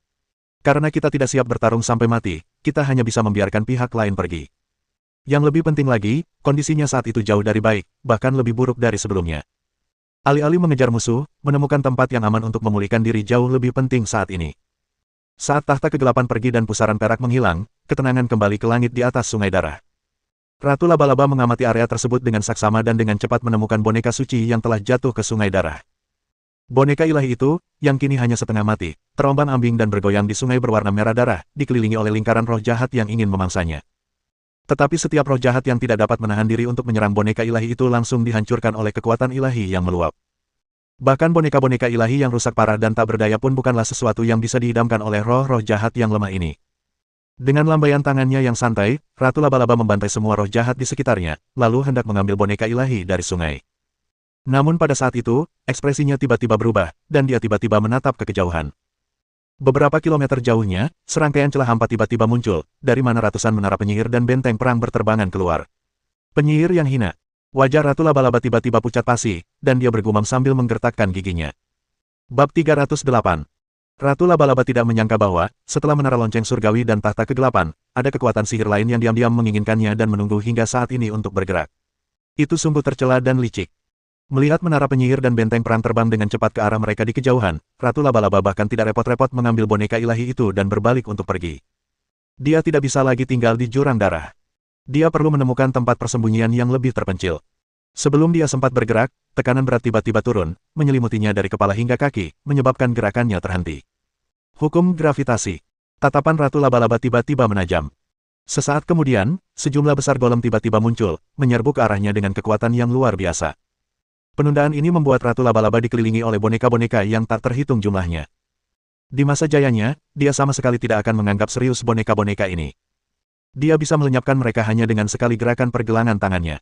Karena kita tidak siap bertarung sampai mati, kita hanya bisa membiarkan pihak lain pergi. Yang lebih penting lagi, kondisinya saat itu jauh dari baik, bahkan lebih buruk dari sebelumnya. Alih-alih mengejar musuh, menemukan tempat yang aman untuk memulihkan diri jauh lebih penting saat ini. Saat tahta kegelapan pergi dan pusaran perak menghilang, ketenangan kembali ke langit di atas sungai darah. Ratu Laba-Laba mengamati area tersebut dengan saksama dan dengan cepat menemukan boneka suci yang telah jatuh ke sungai darah. Boneka ilahi itu, yang kini hanya setengah mati, terombang-ambing dan bergoyang di sungai berwarna merah darah, dikelilingi oleh lingkaran roh jahat yang ingin memangsanya. Tetapi setiap roh jahat yang tidak dapat menahan diri untuk menyerang boneka ilahi itu langsung dihancurkan oleh kekuatan ilahi yang meluap. Bahkan boneka-boneka ilahi yang rusak parah dan tak berdaya pun bukanlah sesuatu yang bisa diidamkan oleh roh-roh jahat yang lemah ini. Dengan lambaian tangannya yang santai, Ratu Laba-Laba membantai semua roh jahat di sekitarnya, lalu hendak mengambil boneka ilahi dari sungai. Namun pada saat itu, ekspresinya tiba-tiba berubah, dan dia tiba-tiba menatap ke kejauhan. Beberapa kilometer jauhnya, serangkaian celah hampa tiba-tiba muncul, dari mana ratusan menara penyihir dan benteng perang berterbangan keluar. Penyihir yang hina. Wajah Ratu Laba-Laba tiba-tiba pucat pasi, dan dia bergumam sambil menggertakkan giginya. Bab 308. Ratu Laba-Laba tidak menyangka bahwa, setelah menara lonceng surgawi dan tahta kegelapan, ada kekuatan sihir lain yang diam-diam menginginkannya dan menunggu hingga saat ini untuk bergerak. Itu sungguh tercela dan licik. Melihat menara penyihir dan benteng perang terbang dengan cepat ke arah mereka di kejauhan, Ratu Laba-Laba bahkan tidak repot-repot mengambil boneka ilahi itu dan berbalik untuk pergi. Dia tidak bisa lagi tinggal di jurang darah. Dia perlu menemukan tempat persembunyian yang lebih terpencil. Sebelum dia sempat bergerak, tekanan berat tiba-tiba turun, menyelimutinya dari kepala hingga kaki, menyebabkan gerakannya terhenti. Hukum gravitasi. Tatapan Ratu Laba-Laba tiba-tiba menajam. Sesaat kemudian, sejumlah besar golem tiba-tiba muncul, menyerbu ke arahnya dengan kekuatan yang luar biasa. Penundaan ini membuat Ratu Laba-Laba dikelilingi oleh boneka-boneka yang tak terhitung jumlahnya. Di masa jayanya, dia sama sekali tidak akan menganggap serius boneka-boneka ini. Dia bisa melenyapkan mereka hanya dengan sekali gerakan pergelangan tangannya.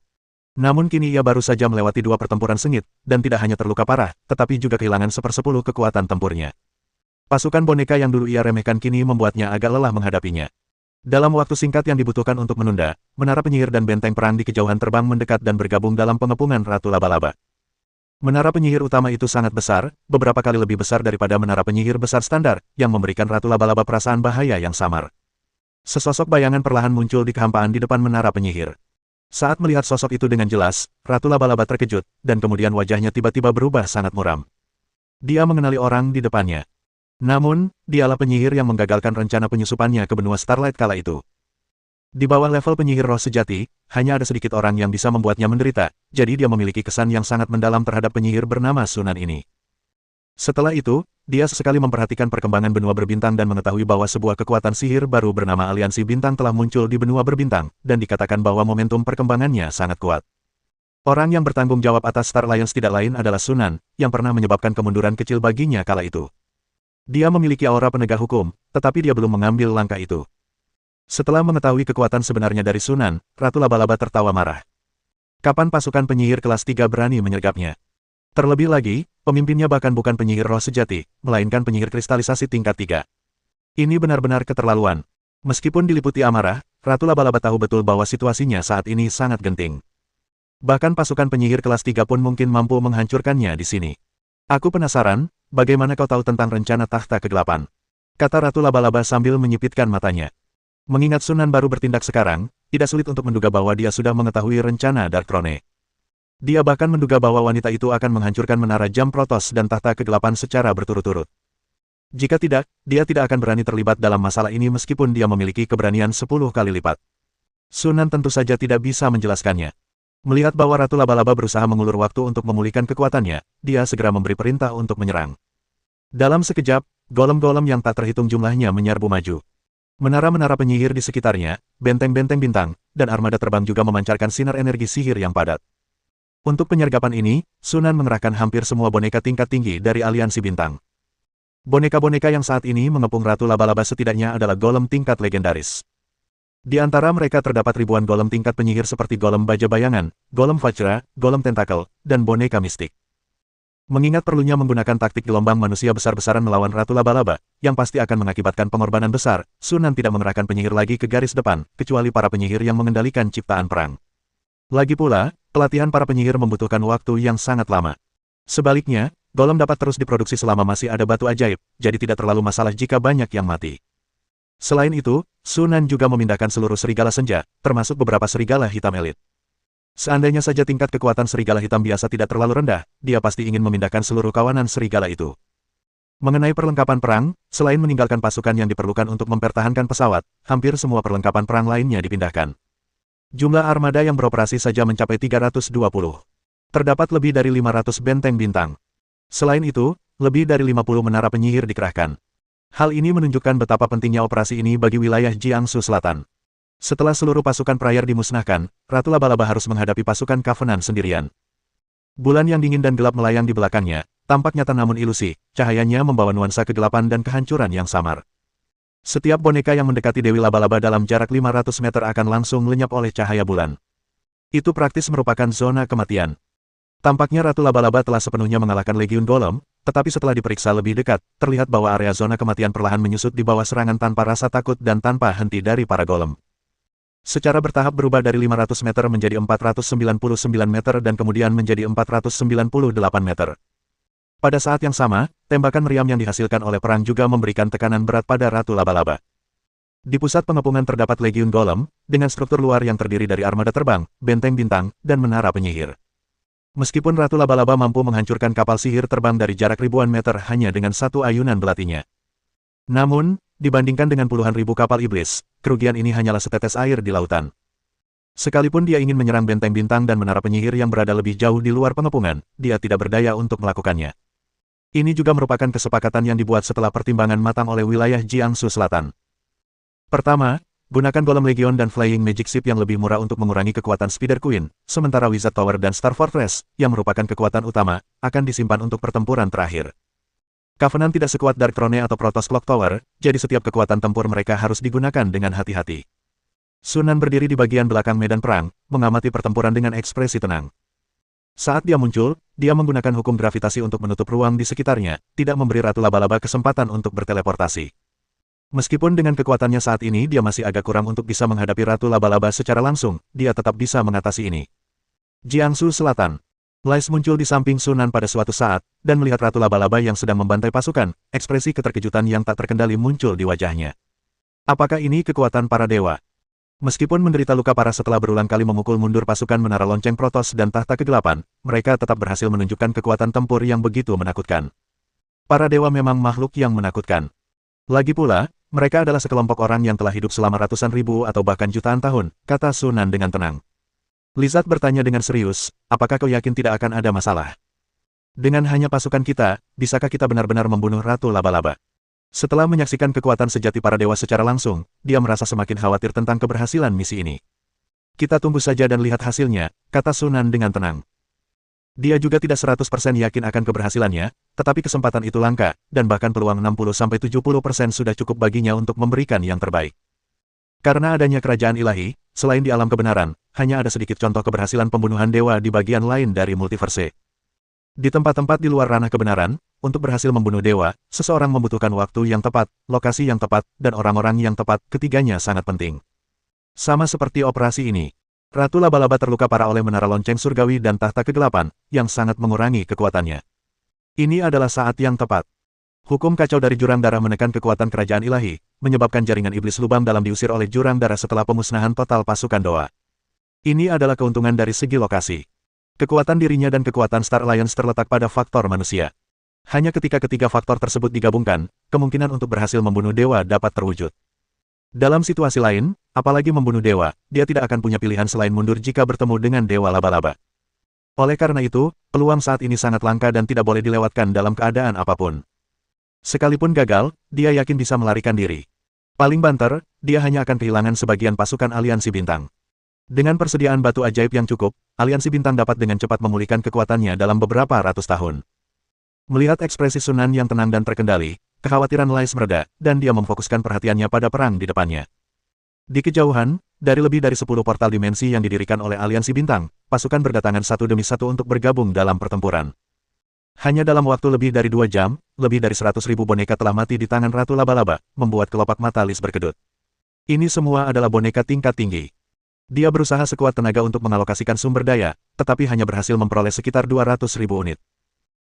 Namun kini ia baru saja melewati 2 pertempuran sengit, dan tidak hanya terluka parah, tetapi juga kehilangan 1/10 kekuatan tempurnya. Pasukan boneka yang dulu ia remehkan kini membuatnya agak lelah menghadapinya. Dalam waktu singkat yang dibutuhkan untuk menunda, menara penyihir dan benteng perang di kejauhan terbang mendekat dan bergabung dalam pengepungan Ratu Laba-Laba. Menara penyihir utama itu sangat besar, beberapa kali lebih besar daripada menara penyihir besar standar, yang memberikan Ratu Laba-Laba perasaan bahaya yang samar. Sesosok bayangan perlahan muncul di kehampaan di depan menara penyihir. Saat melihat sosok itu dengan jelas, Ratu Laba-Laba terkejut, dan kemudian wajahnya tiba-tiba berubah sangat muram. Dia mengenali orang di depannya. Namun, dialah penyihir yang menggagalkan rencana penyusupannya ke benua Starlight kala itu. Di bawah level penyihir roh sejati, hanya ada sedikit orang yang bisa membuatnya menderita, jadi dia memiliki kesan yang sangat mendalam terhadap penyihir bernama Sunan ini. Setelah itu, dia sesekali memperhatikan perkembangan benua berbintang dan mengetahui bahwa sebuah kekuatan sihir baru bernama Aliansi Bintang telah muncul di benua berbintang, dan dikatakan bahwa momentum perkembangannya sangat kuat. Orang yang bertanggung jawab atas Star Alliance tidak lain adalah Sunan, yang pernah menyebabkan kemunduran kecil baginya kala itu. Dia memiliki aura penegak hukum, tetapi dia belum mengambil langkah itu. Setelah mengetahui kekuatan sebenarnya dari Sunan, Ratu Laba-Laba tertawa marah. Kapan pasukan penyihir kelas 3 berani menyergapnya? Terlebih lagi, pemimpinnya bahkan bukan penyihir roh sejati, melainkan penyihir kristalisasi tingkat 3. Ini benar-benar keterlaluan. Meskipun diliputi amarah, Ratu Laba-Laba tahu betul bahwa situasinya saat ini sangat genting. Bahkan pasukan penyihir kelas 3 pun mungkin mampu menghancurkannya di sini. Aku penasaran, bagaimana kau tahu tentang rencana tahta kegelapan? Kata Ratu Laba-Laba sambil menyipitkan matanya. Mengingat Sunan baru bertindak sekarang, tidak sulit untuk menduga bahwa dia sudah mengetahui rencana Dark Throne. Dia bahkan menduga bahwa wanita itu akan menghancurkan menara jam Protoss dan tahta kegelapan secara berturut-turut. Jika tidak, dia tidak akan berani terlibat dalam masalah ini meskipun dia memiliki keberanian 10 kali lipat. Sunan tentu saja tidak bisa menjelaskannya. Melihat bahwa Ratu Laba-Laba berusaha mengulur waktu untuk memulihkan kekuatannya, dia segera memberi perintah untuk menyerang. Dalam sekejap, golem-golem yang tak terhitung jumlahnya menyerbu maju. Menara-menara penyihir di sekitarnya, benteng-benteng bintang, dan armada terbang juga memancarkan sinar energi sihir yang padat. Untuk penyergapan ini, Sunan mengerahkan hampir semua boneka tingkat tinggi dari aliansi bintang. Boneka-boneka yang saat ini mengepung Ratu Laba-Laba setidaknya adalah golem tingkat legendaris. Di antara mereka terdapat ribuan golem tingkat penyihir seperti golem baja bayangan, golem Vajra, golem tentakel, dan boneka mistik. Mengingat perlunya menggunakan taktik gelombang manusia besar-besaran melawan Ratu Laba-Laba, yang pasti akan mengakibatkan pengorbanan besar, Sunan tidak mengerahkan penyihir lagi ke garis depan, kecuali para penyihir yang mengendalikan ciptaan perang. Lagi pula, pelatihan para penyihir membutuhkan waktu yang sangat lama. Sebaliknya, golem dapat terus diproduksi selama masih ada batu ajaib, jadi tidak terlalu masalah jika banyak yang mati. Selain itu, Sunan juga memindahkan seluruh serigala senja, termasuk beberapa serigala hitam elit. Seandainya saja tingkat kekuatan serigala hitam biasa tidak terlalu rendah, dia pasti ingin memindahkan seluruh kawanan serigala itu. Mengenai perlengkapan perang, selain meninggalkan pasukan yang diperlukan untuk mempertahankan pesawat, hampir semua perlengkapan perang lainnya dipindahkan. Jumlah armada yang beroperasi saja mencapai 320. Terdapat lebih dari 500 benteng bintang. Selain itu, lebih dari 50 menara penyihir dikerahkan. Hal ini menunjukkan betapa pentingnya operasi ini bagi wilayah Jiangsu Selatan. Setelah seluruh pasukan prayer dimusnahkan, Ratu Laba-Laba harus menghadapi pasukan Covenant sendirian. Bulan yang dingin dan gelap melayang di belakangnya, tampak nyata namun ilusi, cahayanya membawa nuansa kegelapan dan kehancuran yang samar. Setiap boneka yang mendekati Dewi Laba-Laba dalam jarak 500 meter akan langsung lenyap oleh cahaya bulan. Itu praktis merupakan zona kematian. Tampaknya Ratu Laba-Laba telah sepenuhnya mengalahkan Legiun Golem, tetapi setelah diperiksa lebih dekat, terlihat bahwa area zona kematian perlahan menyusut di bawah serangan tanpa rasa takut dan tanpa henti dari para golem. Secara bertahap berubah dari 500 meter menjadi 499 meter dan kemudian menjadi 498 meter. Pada saat yang sama, tembakan meriam yang dihasilkan oleh perang juga memberikan tekanan berat pada Ratu Laba-Laba. Di pusat pengepungan terdapat Legiun Golem, dengan struktur luar yang terdiri dari armada terbang, benteng bintang, dan menara penyihir. Meskipun Ratu Laba-Laba mampu menghancurkan kapal sihir terbang dari jarak ribuan meter hanya dengan satu ayunan belatinya. Namun, dibandingkan dengan puluhan ribu kapal iblis, kerugian ini hanyalah setetes air di lautan. Sekalipun dia ingin menyerang benteng bintang dan menara penyihir yang berada lebih jauh di luar pengepungan, dia tidak berdaya untuk melakukannya. Ini juga merupakan kesepakatan yang dibuat setelah pertimbangan matang oleh wilayah Jiangsu Selatan. Pertama, gunakan Golem Legion dan Flying Magic Ship yang lebih murah untuk mengurangi kekuatan Spider Queen, sementara Wizard Tower dan Star Fortress, yang merupakan kekuatan utama, akan disimpan untuk pertempuran terakhir. Covenant tidak sekuat Dark Throne atau Protoss Clock Tower, jadi setiap kekuatan tempur mereka harus digunakan dengan hati-hati. Sunan berdiri di bagian belakang medan perang, mengamati pertempuran dengan ekspresi tenang. Saat dia muncul, dia menggunakan hukum gravitasi untuk menutup ruang di sekitarnya, tidak memberi Ratu Laba-Laba kesempatan untuk berteleportasi. Meskipun dengan kekuatannya saat ini dia masih agak kurang untuk bisa menghadapi Ratu Laba-Laba secara langsung, dia tetap bisa mengatasi ini. Jiangsu Selatan. Lais muncul di samping Sunan pada suatu saat, dan melihat Ratu Laba-Laba yang sedang membantai pasukan, ekspresi keterkejutan yang tak terkendali muncul di wajahnya. Apakah ini kekuatan para dewa? Meskipun menderita luka parah setelah berulang kali memukul mundur pasukan menara lonceng Protoss dan tahta kegelapan, mereka tetap berhasil menunjukkan kekuatan tempur yang begitu menakutkan. Para dewa memang makhluk yang menakutkan. Lagi pula, mereka adalah sekelompok orang yang telah hidup selama ratusan ribu atau bahkan jutaan tahun, kata Sunan dengan tenang. Lizard bertanya dengan serius, apakah kau yakin tidak akan ada masalah? Dengan hanya pasukan kita, bisakah kita benar-benar membunuh Ratu Laba-Laba? Setelah menyaksikan kekuatan sejati para dewa secara langsung, dia merasa semakin khawatir tentang keberhasilan misi ini. Kita tunggu saja dan lihat hasilnya, kata Sunan dengan tenang. Dia juga tidak 100% yakin akan keberhasilannya, tetapi kesempatan itu langka, dan bahkan peluang 60-70% sudah cukup baginya untuk memberikan yang terbaik. Karena adanya kerajaan ilahi, selain di alam kebenaran, hanya ada sedikit contoh keberhasilan pembunuhan dewa di bagian lain dari multiverse. Di tempat-tempat di luar ranah kebenaran, untuk berhasil membunuh dewa, seseorang membutuhkan waktu yang tepat, lokasi yang tepat, dan orang-orang yang tepat, ketiganya sangat penting. Sama seperti operasi ini. Ratu Laba-Laba terluka parah oleh menara lonceng surgawi dan tahta kegelapan, yang sangat mengurangi kekuatannya. Ini adalah saat yang tepat. Hukum kacau dari jurang darah menekan kekuatan kerajaan ilahi, menyebabkan jaringan iblis lubang dalam diusir oleh jurang darah setelah pemusnahan total pasukan Doa. Ini adalah keuntungan dari segi lokasi. Kekuatan dirinya dan kekuatan Star Alliance terletak pada faktor manusia. Hanya ketika ketiga faktor tersebut digabungkan, kemungkinan untuk berhasil membunuh dewa dapat terwujud. Dalam situasi lain, apalagi membunuh dewa, dia tidak akan punya pilihan selain mundur jika bertemu dengan dewa laba-laba. Oleh karena itu, peluang saat ini sangat langka dan tidak boleh dilewatkan dalam keadaan apapun. Sekalipun gagal, dia yakin bisa melarikan diri. Paling banter, dia hanya akan kehilangan sebagian pasukan aliansi bintang. Dengan persediaan batu ajaib yang cukup, aliansi bintang dapat dengan cepat memulihkan kekuatannya dalam beberapa ratus tahun. Melihat ekspresi Sunan yang tenang dan terkendali, kekhawatiran Lais mereda, dan dia memfokuskan perhatiannya pada perang di depannya. Di kejauhan, dari lebih dari 10 portal dimensi yang didirikan oleh aliansi bintang, pasukan berdatangan satu demi satu untuk bergabung dalam pertempuran. Hanya dalam waktu lebih dari 2 jam, lebih dari 100.000 boneka telah mati di tangan Ratu Laba-Laba, membuat kelopak mata Lis berkedut. Ini semua adalah boneka tingkat tinggi. Dia berusaha sekuat tenaga untuk mengalokasikan sumber daya, tetapi hanya berhasil memperoleh sekitar 200.000 unit.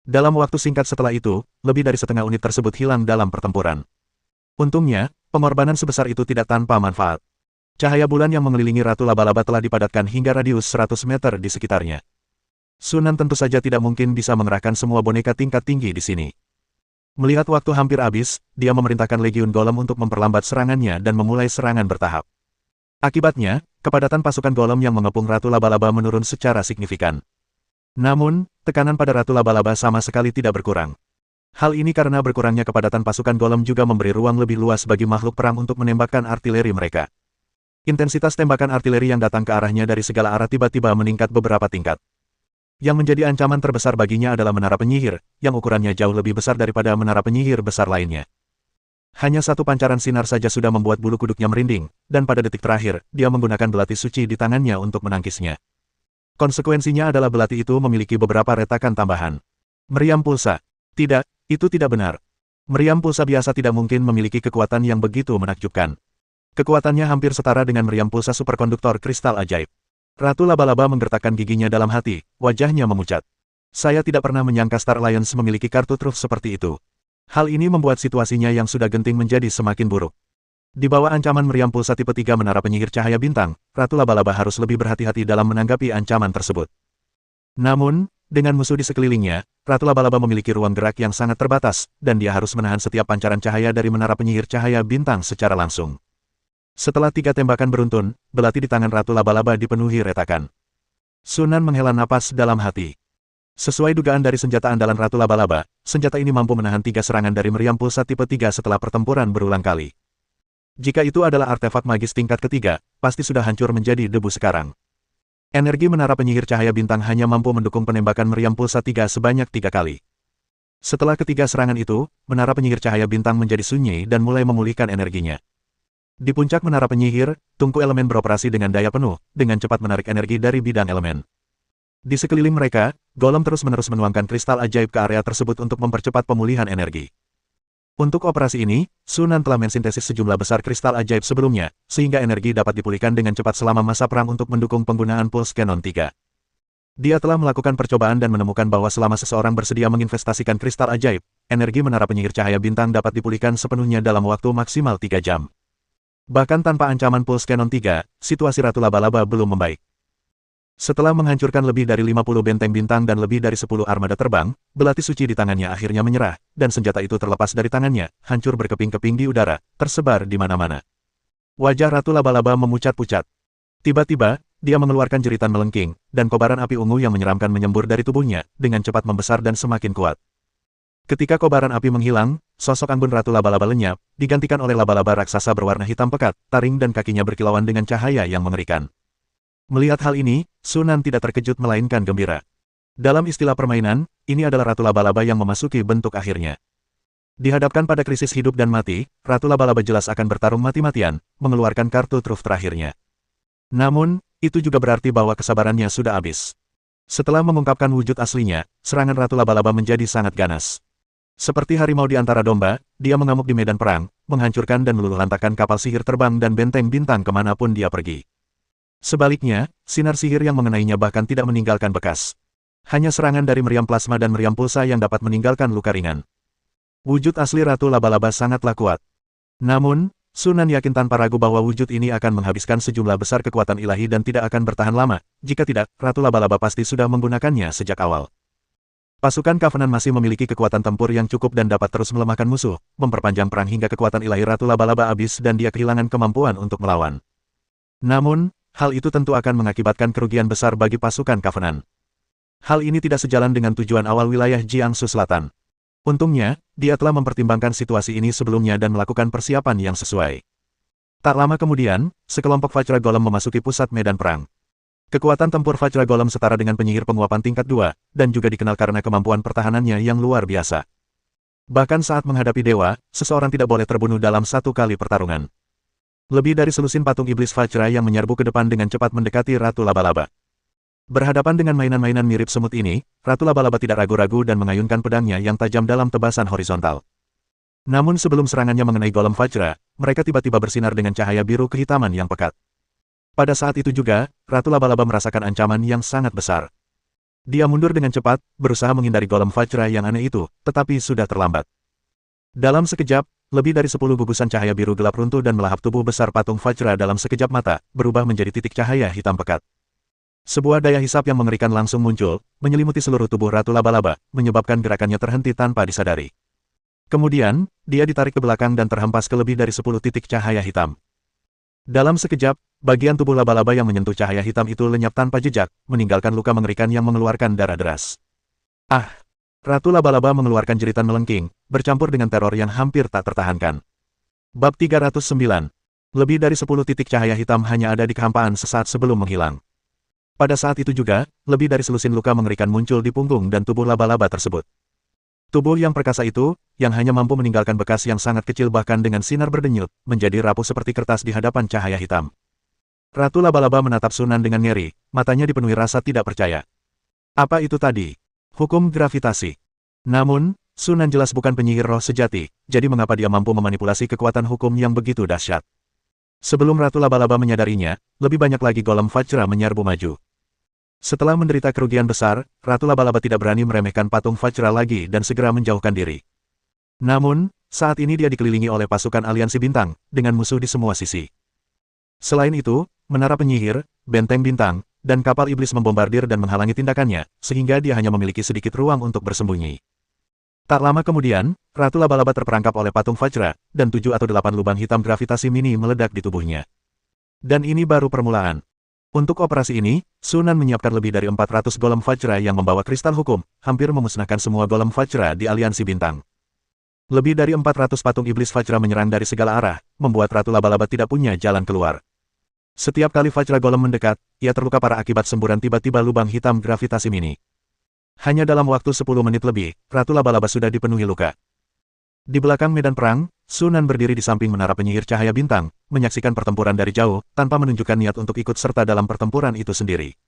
Dalam waktu singkat setelah itu, lebih dari setengah unit tersebut hilang dalam pertempuran. Untungnya, pengorbanan sebesar itu tidak tanpa manfaat. Cahaya bulan yang mengelilingi Ratu Laba-Laba telah dipadatkan hingga radius 100 meter di sekitarnya. Sunan tentu saja tidak mungkin bisa mengerahkan semua boneka tingkat tinggi di sini. Melihat waktu hampir habis, dia memerintahkan Legiun Golem untuk memperlambat serangannya dan memulai serangan bertahap. Akibatnya, kepadatan pasukan Golem yang mengepung Ratu Laba-Laba menurun secara signifikan. Namun, tekanan pada Ratu Laba-Laba sama sekali tidak berkurang. Hal ini karena berkurangnya kepadatan pasukan Golem juga memberi ruang lebih luas bagi makhluk perang untuk menembakkan artileri mereka. Intensitas tembakan artileri yang datang ke arahnya dari segala arah tiba-tiba meningkat beberapa tingkat. Yang menjadi ancaman terbesar baginya adalah menara penyihir, yang ukurannya jauh lebih besar daripada menara penyihir besar lainnya. Hanya satu pancaran sinar saja sudah membuat bulu kuduknya merinding, dan pada detik terakhir, dia menggunakan belati suci di tangannya untuk menangkisnya. Konsekuensinya adalah belati itu memiliki beberapa retakan tambahan. Meriam pulsa. Tidak, itu tidak benar. Meriam pulsa biasa tidak mungkin memiliki kekuatan yang begitu menakjubkan. Kekuatannya hampir setara dengan meriam pulsa superkonduktor kristal ajaib. Ratu Laba-Laba menggertakkan giginya dalam hati, wajahnya memucat. Saya tidak pernah menyangka Star Alliance memiliki kartu truf seperti itu. Hal ini membuat situasinya yang sudah genting menjadi semakin buruk. Di bawah ancaman meriam pulsa tipe 3 menara penyihir cahaya bintang, Ratu Laba-Laba harus lebih berhati-hati dalam menanggapi ancaman tersebut. Namun, dengan musuh di sekelilingnya, Ratu Laba-Laba memiliki ruang gerak yang sangat terbatas, dan dia harus menahan setiap pancaran cahaya dari menara penyihir cahaya bintang secara langsung. Setelah 3 tembakan beruntun, belati di tangan Ratu Laba-Laba dipenuhi retakan. Sunan menghela napas dalam hati. Sesuai dugaan dari senjata andalan Ratu Laba-Laba, senjata ini mampu menahan 3 serangan dari meriam pulsa tipe 3 setelah pertempuran berulang kali. Jika itu adalah artefak magis tingkat ketiga, pasti sudah hancur menjadi debu sekarang. Energi menara penyihir cahaya bintang hanya mampu mendukung penembakan meriam pulsa 3 sebanyak 3 kali. Setelah ketiga serangan itu, menara penyihir cahaya bintang menjadi sunyi dan mulai memulihkan energinya. Di puncak menara penyihir, tungku elemen beroperasi dengan daya penuh, dengan cepat menarik energi dari bidang elemen. Di sekeliling mereka, Golem terus-menerus menuangkan kristal ajaib ke area tersebut untuk mempercepat pemulihan energi. Untuk operasi ini, Sunan telah mensintesis sejumlah besar kristal ajaib sebelumnya, sehingga energi dapat dipulihkan dengan cepat selama masa perang untuk mendukung penggunaan Pulse Cannon 3. Dia telah melakukan percobaan dan menemukan bahwa selama seseorang bersedia menginvestasikan kristal ajaib, energi menara penyihir cahaya bintang dapat dipulihkan sepenuhnya dalam waktu maksimal 3 jam. Bahkan tanpa ancaman Pulse Cannon 3, situasi Ratu Laba-Laba belum membaik. Setelah menghancurkan lebih dari 50 benteng bintang dan lebih dari 10 armada terbang, belati suci di tangannya akhirnya menyerah, dan senjata itu terlepas dari tangannya, hancur berkeping-keping di udara, tersebar di mana-mana. Wajah Ratu Laba-Laba memucat-pucat. Tiba-tiba, dia mengeluarkan jeritan melengking, dan kobaran api ungu yang menyeramkan menyembur dari tubuhnya, dengan cepat membesar dan semakin kuat. Ketika kobaran api menghilang, sosok anggun Ratu Laba-Laba lenyap, digantikan oleh laba-laba raksasa berwarna hitam pekat, taring dan kakinya berkilauan dengan cahaya yang mengerikan. Melihat hal ini, Sunan tidak terkejut melainkan gembira. Dalam istilah permainan, ini adalah Ratu Laba-Laba yang memasuki bentuk akhirnya. Dihadapkan pada krisis hidup dan mati, Ratu Laba-Laba jelas akan bertarung mati-matian, mengeluarkan kartu truf terakhirnya. Namun, itu juga berarti bahwa kesabarannya sudah habis. Setelah mengungkapkan wujud aslinya, serangan Ratu Laba-Laba menjadi sangat ganas. Seperti harimau di antara domba, dia mengamuk di medan perang, menghancurkan dan meluluhlantakkan kapal sihir terbang dan benteng bintang kemanapun dia pergi. Sebaliknya, sinar sihir yang mengenainya bahkan tidak meninggalkan bekas. Hanya serangan dari meriam plasma dan meriam pulsa yang dapat meninggalkan luka ringan. Wujud asli Ratu Laba-Laba sangatlah kuat. Namun, Sunan yakin tanpa ragu bahwa wujud ini akan menghabiskan sejumlah besar kekuatan ilahi dan tidak akan bertahan lama. Jika tidak, Ratu Laba-Laba pasti sudah menggunakannya sejak awal. Pasukan Covenant masih memiliki kekuatan tempur yang cukup dan dapat terus melemahkan musuh, memperpanjang perang hingga kekuatan ilahi Ratu Laba-Laba habis dan dia kehilangan kemampuan untuk melawan. Namun, hal itu tentu akan mengakibatkan kerugian besar bagi pasukan Covenant. Hal ini tidak sejalan dengan tujuan awal wilayah Jiangsu Selatan. Untungnya, dia telah mempertimbangkan situasi ini sebelumnya dan melakukan persiapan yang sesuai. Tak lama kemudian, sekelompok Vajra Golem memasuki pusat medan perang. Kekuatan tempur Vajra Golem setara dengan penyihir penguapan tingkat 2, dan juga dikenal karena kemampuan pertahanannya yang luar biasa. Bahkan saat menghadapi dewa, seseorang tidak boleh terbunuh dalam satu kali pertarungan. Lebih dari selusin patung iblis Vajra yang menyerbu ke depan dengan cepat mendekati Ratu Laba-Laba. Berhadapan dengan mainan-mainan mirip semut ini, Ratu Laba-Laba tidak ragu-ragu dan mengayunkan pedangnya yang tajam dalam tebasan horizontal. Namun sebelum serangannya mengenai golem Vajra, mereka tiba-tiba bersinar dengan cahaya biru kehitaman yang pekat. Pada saat itu juga, Ratu Laba-Laba merasakan ancaman yang sangat besar. Dia mundur dengan cepat, berusaha menghindari golem Vajra yang aneh itu, tetapi sudah terlambat. Dalam sekejap, lebih dari 10 gugusan cahaya biru gelap runtuh dan melahap tubuh besar patung Vajra dalam sekejap mata, berubah menjadi titik cahaya hitam pekat. Sebuah daya hisap yang mengerikan langsung muncul, menyelimuti seluruh tubuh Ratu Laba-Laba, menyebabkan gerakannya terhenti tanpa disadari. Kemudian, dia ditarik ke belakang dan terhempas ke lebih dari 10 titik cahaya hitam. Dalam sekejap, bagian tubuh laba-laba yang menyentuh cahaya hitam itu lenyap tanpa jejak, meninggalkan luka mengerikan yang mengeluarkan darah deras. Ah! Ratu Laba-Laba mengeluarkan jeritan melengking, bercampur dengan teror yang hampir tak tertahankan. Bab 309. Lebih dari 10 titik cahaya hitam hanya ada di kehampaan sesaat sebelum menghilang. Pada saat itu juga, lebih dari selusin luka mengerikan muncul di punggung dan tubuh laba-laba tersebut. Tubuh yang perkasa itu, yang hanya mampu meninggalkan bekas yang sangat kecil bahkan dengan sinar berdenyut, menjadi rapuh seperti kertas di hadapan cahaya hitam. Ratu Laba-Laba menatap Sunan dengan ngeri, matanya dipenuhi rasa tidak percaya. Apa itu tadi? Hukum gravitasi. Namun, Sunan jelas bukan penyihir roh sejati, jadi mengapa dia mampu memanipulasi kekuatan hukum yang begitu dahsyat? Sebelum Ratu Laba-Laba menyadarinya, lebih banyak lagi golem Vajra menyerbu maju. Setelah menderita kerugian besar, Ratu Laba-Laba tidak berani meremehkan patung Vajra lagi dan segera menjauhkan diri. Namun, saat ini dia dikelilingi oleh pasukan aliansi bintang, dengan musuh di semua sisi. Selain itu, menara penyihir, benteng bintang, dan kapal iblis membombardir dan menghalangi tindakannya, sehingga dia hanya memiliki sedikit ruang untuk bersembunyi. Tak lama kemudian, Ratu Laba-Laba terperangkap oleh patung Vajra, dan 7 atau 8 lubang hitam gravitasi mini meledak di tubuhnya. Dan ini baru permulaan. Untuk operasi ini, Sunan menyiapkan lebih dari 400 golem Vajra yang membawa kristal hukum, hampir memusnahkan semua golem Vajra di aliansi bintang. Lebih dari 400 patung iblis Vajra menyerang dari segala arah, membuat Ratu Laba-Laba tidak punya jalan keluar. Setiap kali Vajra golem mendekat, ia terluka parah akibat semburan tiba-tiba lubang hitam gravitasi mini. Hanya dalam waktu 10 menit lebih, Ratu Laba-Laba sudah dipenuhi luka. Di belakang medan perang, Sunan berdiri di samping menara penyihir cahaya bintang, menyaksikan pertempuran dari jauh, tanpa menunjukkan niat untuk ikut serta dalam pertempuran itu sendiri.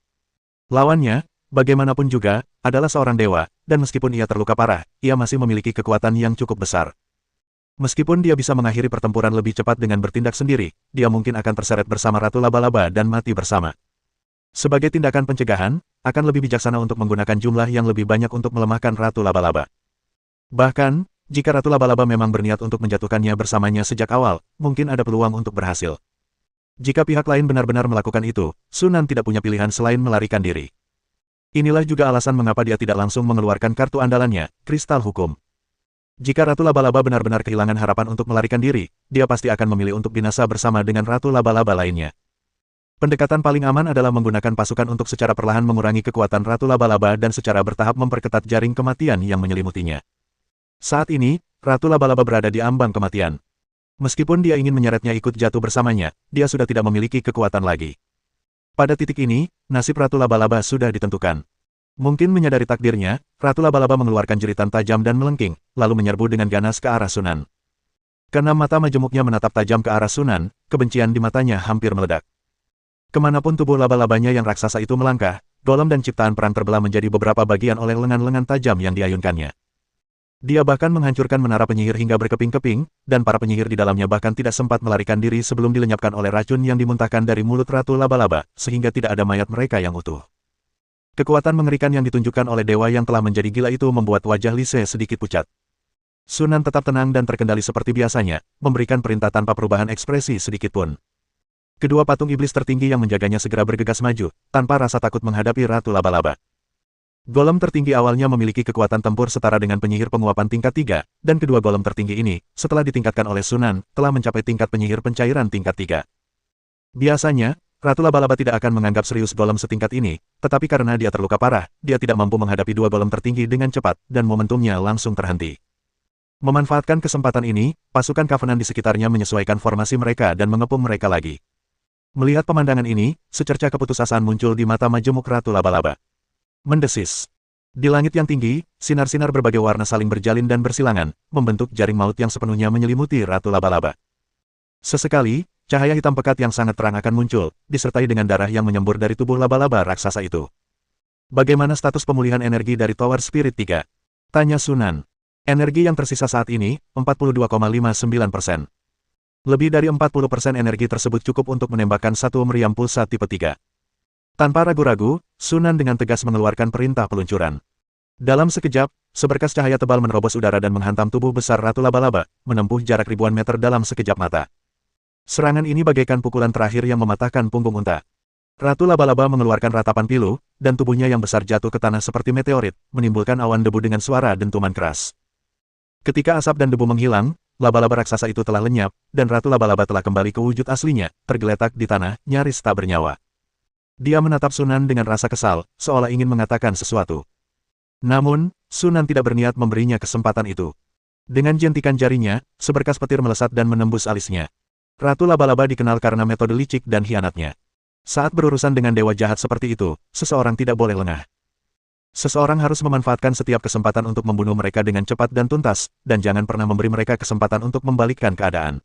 Lawannya, bagaimanapun juga, adalah seorang dewa, dan meskipun ia terluka parah, ia masih memiliki kekuatan yang cukup besar. Meskipun dia bisa mengakhiri pertempuran lebih cepat dengan bertindak sendiri, dia mungkin akan terseret bersama Ratu Laba-Laba dan mati bersama. Sebagai tindakan pencegahan, akan lebih bijaksana untuk menggunakan jumlah yang lebih banyak untuk melemahkan Ratu Laba-Laba. Bahkan, jika Ratu Laba-Laba memang berniat untuk menjatuhkannya bersamanya sejak awal, mungkin ada peluang untuk berhasil. Jika pihak lain benar-benar melakukan itu, Sunan tidak punya pilihan selain melarikan diri. Inilah juga alasan mengapa dia tidak langsung mengeluarkan kartu andalannya, Kristal Hukum. Jika Ratu Laba-Laba benar-benar kehilangan harapan untuk melarikan diri, dia pasti akan memilih untuk binasa bersama dengan Ratu Laba-Laba lainnya. Pendekatan paling aman adalah menggunakan pasukan untuk secara perlahan mengurangi kekuatan Ratu Laba-Laba dan secara bertahap memperketat jaring kematian yang menyelimutinya. Saat ini, Ratu Laba-Laba berada di ambang kematian. Meskipun dia ingin menyeretnya ikut jatuh bersamanya, dia sudah tidak memiliki kekuatan lagi. Pada titik ini, nasib Ratu Laba-Laba sudah ditentukan. Mungkin menyadari takdirnya, Ratu Laba-Laba mengeluarkan jeritan tajam dan melengking, lalu menyerbu dengan ganas ke arah Sunan. Keenam mata majemuknya menatap tajam ke arah Sunan, kebencian di matanya hampir meledak. Kemanapun tubuh laba-labanya yang raksasa itu melangkah, golem dan ciptaan perang terbelah menjadi beberapa bagian oleh lengan-lengan tajam yang diayunkannya. Dia bahkan menghancurkan menara penyihir hingga berkeping-keping, dan para penyihir di dalamnya bahkan tidak sempat melarikan diri sebelum dilenyapkan oleh racun yang dimuntahkan dari mulut Ratu Laba-Laba, sehingga tidak ada mayat mereka yang utuh. Kekuatan mengerikan yang ditunjukkan oleh dewa yang telah menjadi gila itu membuat wajah Lise sedikit pucat. Sunan tetap tenang dan terkendali seperti biasanya, memberikan perintah tanpa perubahan ekspresi sedikitpun. Kedua patung iblis tertinggi yang menjaganya segera bergegas maju, tanpa rasa takut menghadapi Ratu Laba-Laba. Golem tertinggi awalnya memiliki kekuatan tempur setara dengan penyihir penguapan tingkat 3, dan kedua golem tertinggi ini, setelah ditingkatkan oleh Sunan, telah mencapai tingkat penyihir pencairan tingkat 3. Biasanya, Ratu Laba-Laba tidak akan menganggap serius golem setingkat ini, tetapi karena dia terluka parah, dia tidak mampu menghadapi dua golem tertinggi dengan cepat, dan momentumnya langsung terhenti. Memanfaatkan kesempatan ini, pasukan Covenant di sekitarnya menyesuaikan formasi mereka dan mengepung mereka lagi. Melihat pemandangan ini, secerca keputusasaan muncul di mata majemuk Ratu Laba-Laba. Mendesis. Di langit yang tinggi, sinar-sinar berbagai warna saling berjalin dan bersilangan, membentuk jaring maut yang sepenuhnya menyelimuti Ratu Laba-Laba. Sesekali, cahaya hitam pekat yang sangat terang akan muncul, disertai dengan darah yang menyembur dari tubuh laba-laba raksasa itu. Bagaimana status pemulihan energi dari Tower Spirit 3? Tanya Sunan. Energi yang tersisa saat ini, 42,59%. Lebih dari 40% energi tersebut cukup untuk menembakkan satu meriam pulsa tipe 3. Tanpa ragu-ragu, Sunan dengan tegas mengeluarkan perintah peluncuran. Dalam sekejap, seberkas cahaya tebal menerobos udara dan menghantam tubuh besar Ratu Laba-Laba, menempuh jarak ribuan meter dalam sekejap mata. Serangan ini bagaikan pukulan terakhir yang mematahkan punggung unta. Ratu Laba-Laba mengeluarkan ratapan pilu, dan tubuhnya yang besar jatuh ke tanah seperti meteorit, menimbulkan awan debu dengan suara dentuman keras. Ketika asap dan debu menghilang, laba-laba raksasa itu telah lenyap, dan Ratu Laba-Laba telah kembali ke wujud aslinya, tergeletak di tanah, nyaris tak bernyawa. Dia menatap Sunan dengan rasa kesal, seolah ingin mengatakan sesuatu. Namun, Sunan tidak berniat memberinya kesempatan itu. Dengan jentikan jarinya, seberkas petir melesat dan menembus alisnya. Ratu Laba-Laba dikenal karena metode licik dan khianatnya. Saat berurusan dengan dewa jahat seperti itu, seseorang tidak boleh lengah. Seseorang harus memanfaatkan setiap kesempatan untuk membunuh mereka dengan cepat dan tuntas, dan jangan pernah memberi mereka kesempatan untuk membalikkan keadaan.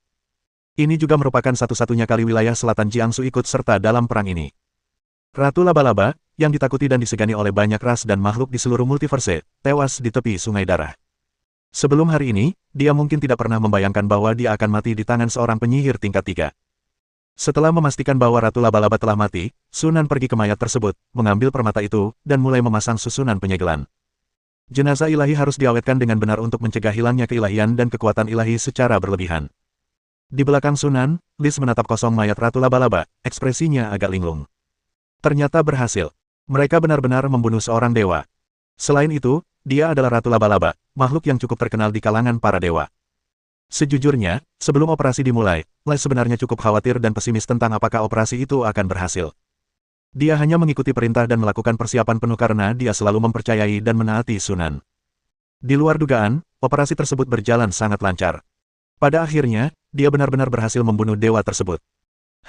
Ini juga merupakan satu-satunya kali wilayah selatan Jiangsu ikut serta dalam perang ini. Ratu Laba-Laba, yang ditakuti dan disegani oleh banyak ras dan makhluk di seluruh multiverse, tewas di tepi sungai darah. Sebelum hari ini, dia mungkin tidak pernah membayangkan bahwa dia akan mati di tangan seorang penyihir tingkat 3. Setelah memastikan bahwa Ratu Laba-Laba telah mati, Sunan pergi ke mayat tersebut, mengambil permata itu, dan mulai memasang susunan penyegelan. Jenazah ilahi harus diawetkan dengan benar untuk mencegah hilangnya keilahian dan kekuatan ilahi secara berlebihan. Di belakang Sunan, Liz menatap kosong mayat Ratu Laba-Laba, ekspresinya agak linglung. Ternyata berhasil. Mereka benar-benar membunuh seorang dewa. Selain itu, dia adalah Ratu Laba-Laba, makhluk yang cukup terkenal di kalangan para dewa. Sejujurnya, sebelum operasi dimulai, Les sebenarnya cukup khawatir dan pesimis tentang apakah operasi itu akan berhasil. Dia hanya mengikuti perintah dan melakukan persiapan penuh karena dia selalu mempercayai dan menaati Sunan. Di luar dugaan, operasi tersebut berjalan sangat lancar. Pada akhirnya, dia benar-benar berhasil membunuh dewa tersebut.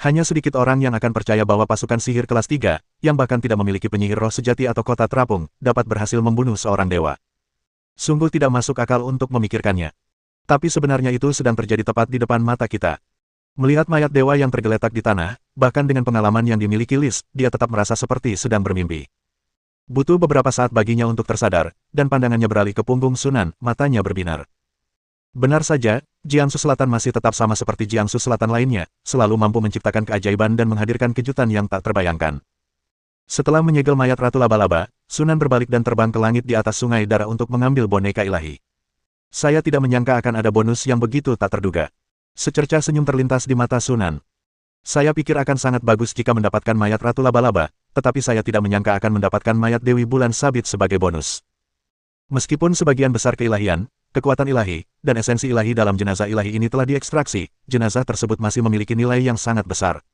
Hanya sedikit orang yang akan percaya bahwa pasukan sihir kelas 3, yang bahkan tidak memiliki penyihir roh sejati atau kota terapung, dapat berhasil membunuh seorang dewa. Sungguh tidak masuk akal untuk memikirkannya. Tapi sebenarnya itu sedang terjadi tepat di depan mata kita. Melihat mayat dewa yang tergeletak di tanah, bahkan dengan pengalaman yang dimiliki Liz, dia tetap merasa seperti sedang bermimpi. Butuh beberapa saat baginya untuk tersadar, dan pandangannya beralih ke punggung Sunan, matanya berbinar. Benar saja, Jiangsu Selatan masih tetap sama seperti Jiangsu Selatan lainnya, selalu mampu menciptakan keajaiban dan menghadirkan kejutan yang tak terbayangkan. Setelah menyegel mayat Ratu Laba-Laba, Sunan berbalik dan terbang ke langit di atas sungai darah untuk mengambil boneka ilahi. Saya tidak menyangka akan ada bonus yang begitu tak terduga. Secerca senyum terlintas di mata Sunan. Saya pikir akan sangat bagus jika mendapatkan mayat Ratu Laba-Laba, tetapi saya tidak menyangka akan mendapatkan mayat Dewi Bulan Sabit sebagai bonus. Meskipun sebagian besar keilahian, kekuatan ilahi, dan esensi ilahi dalam jenazah ilahi ini telah diekstraksi, jenazah tersebut masih memiliki nilai yang sangat besar.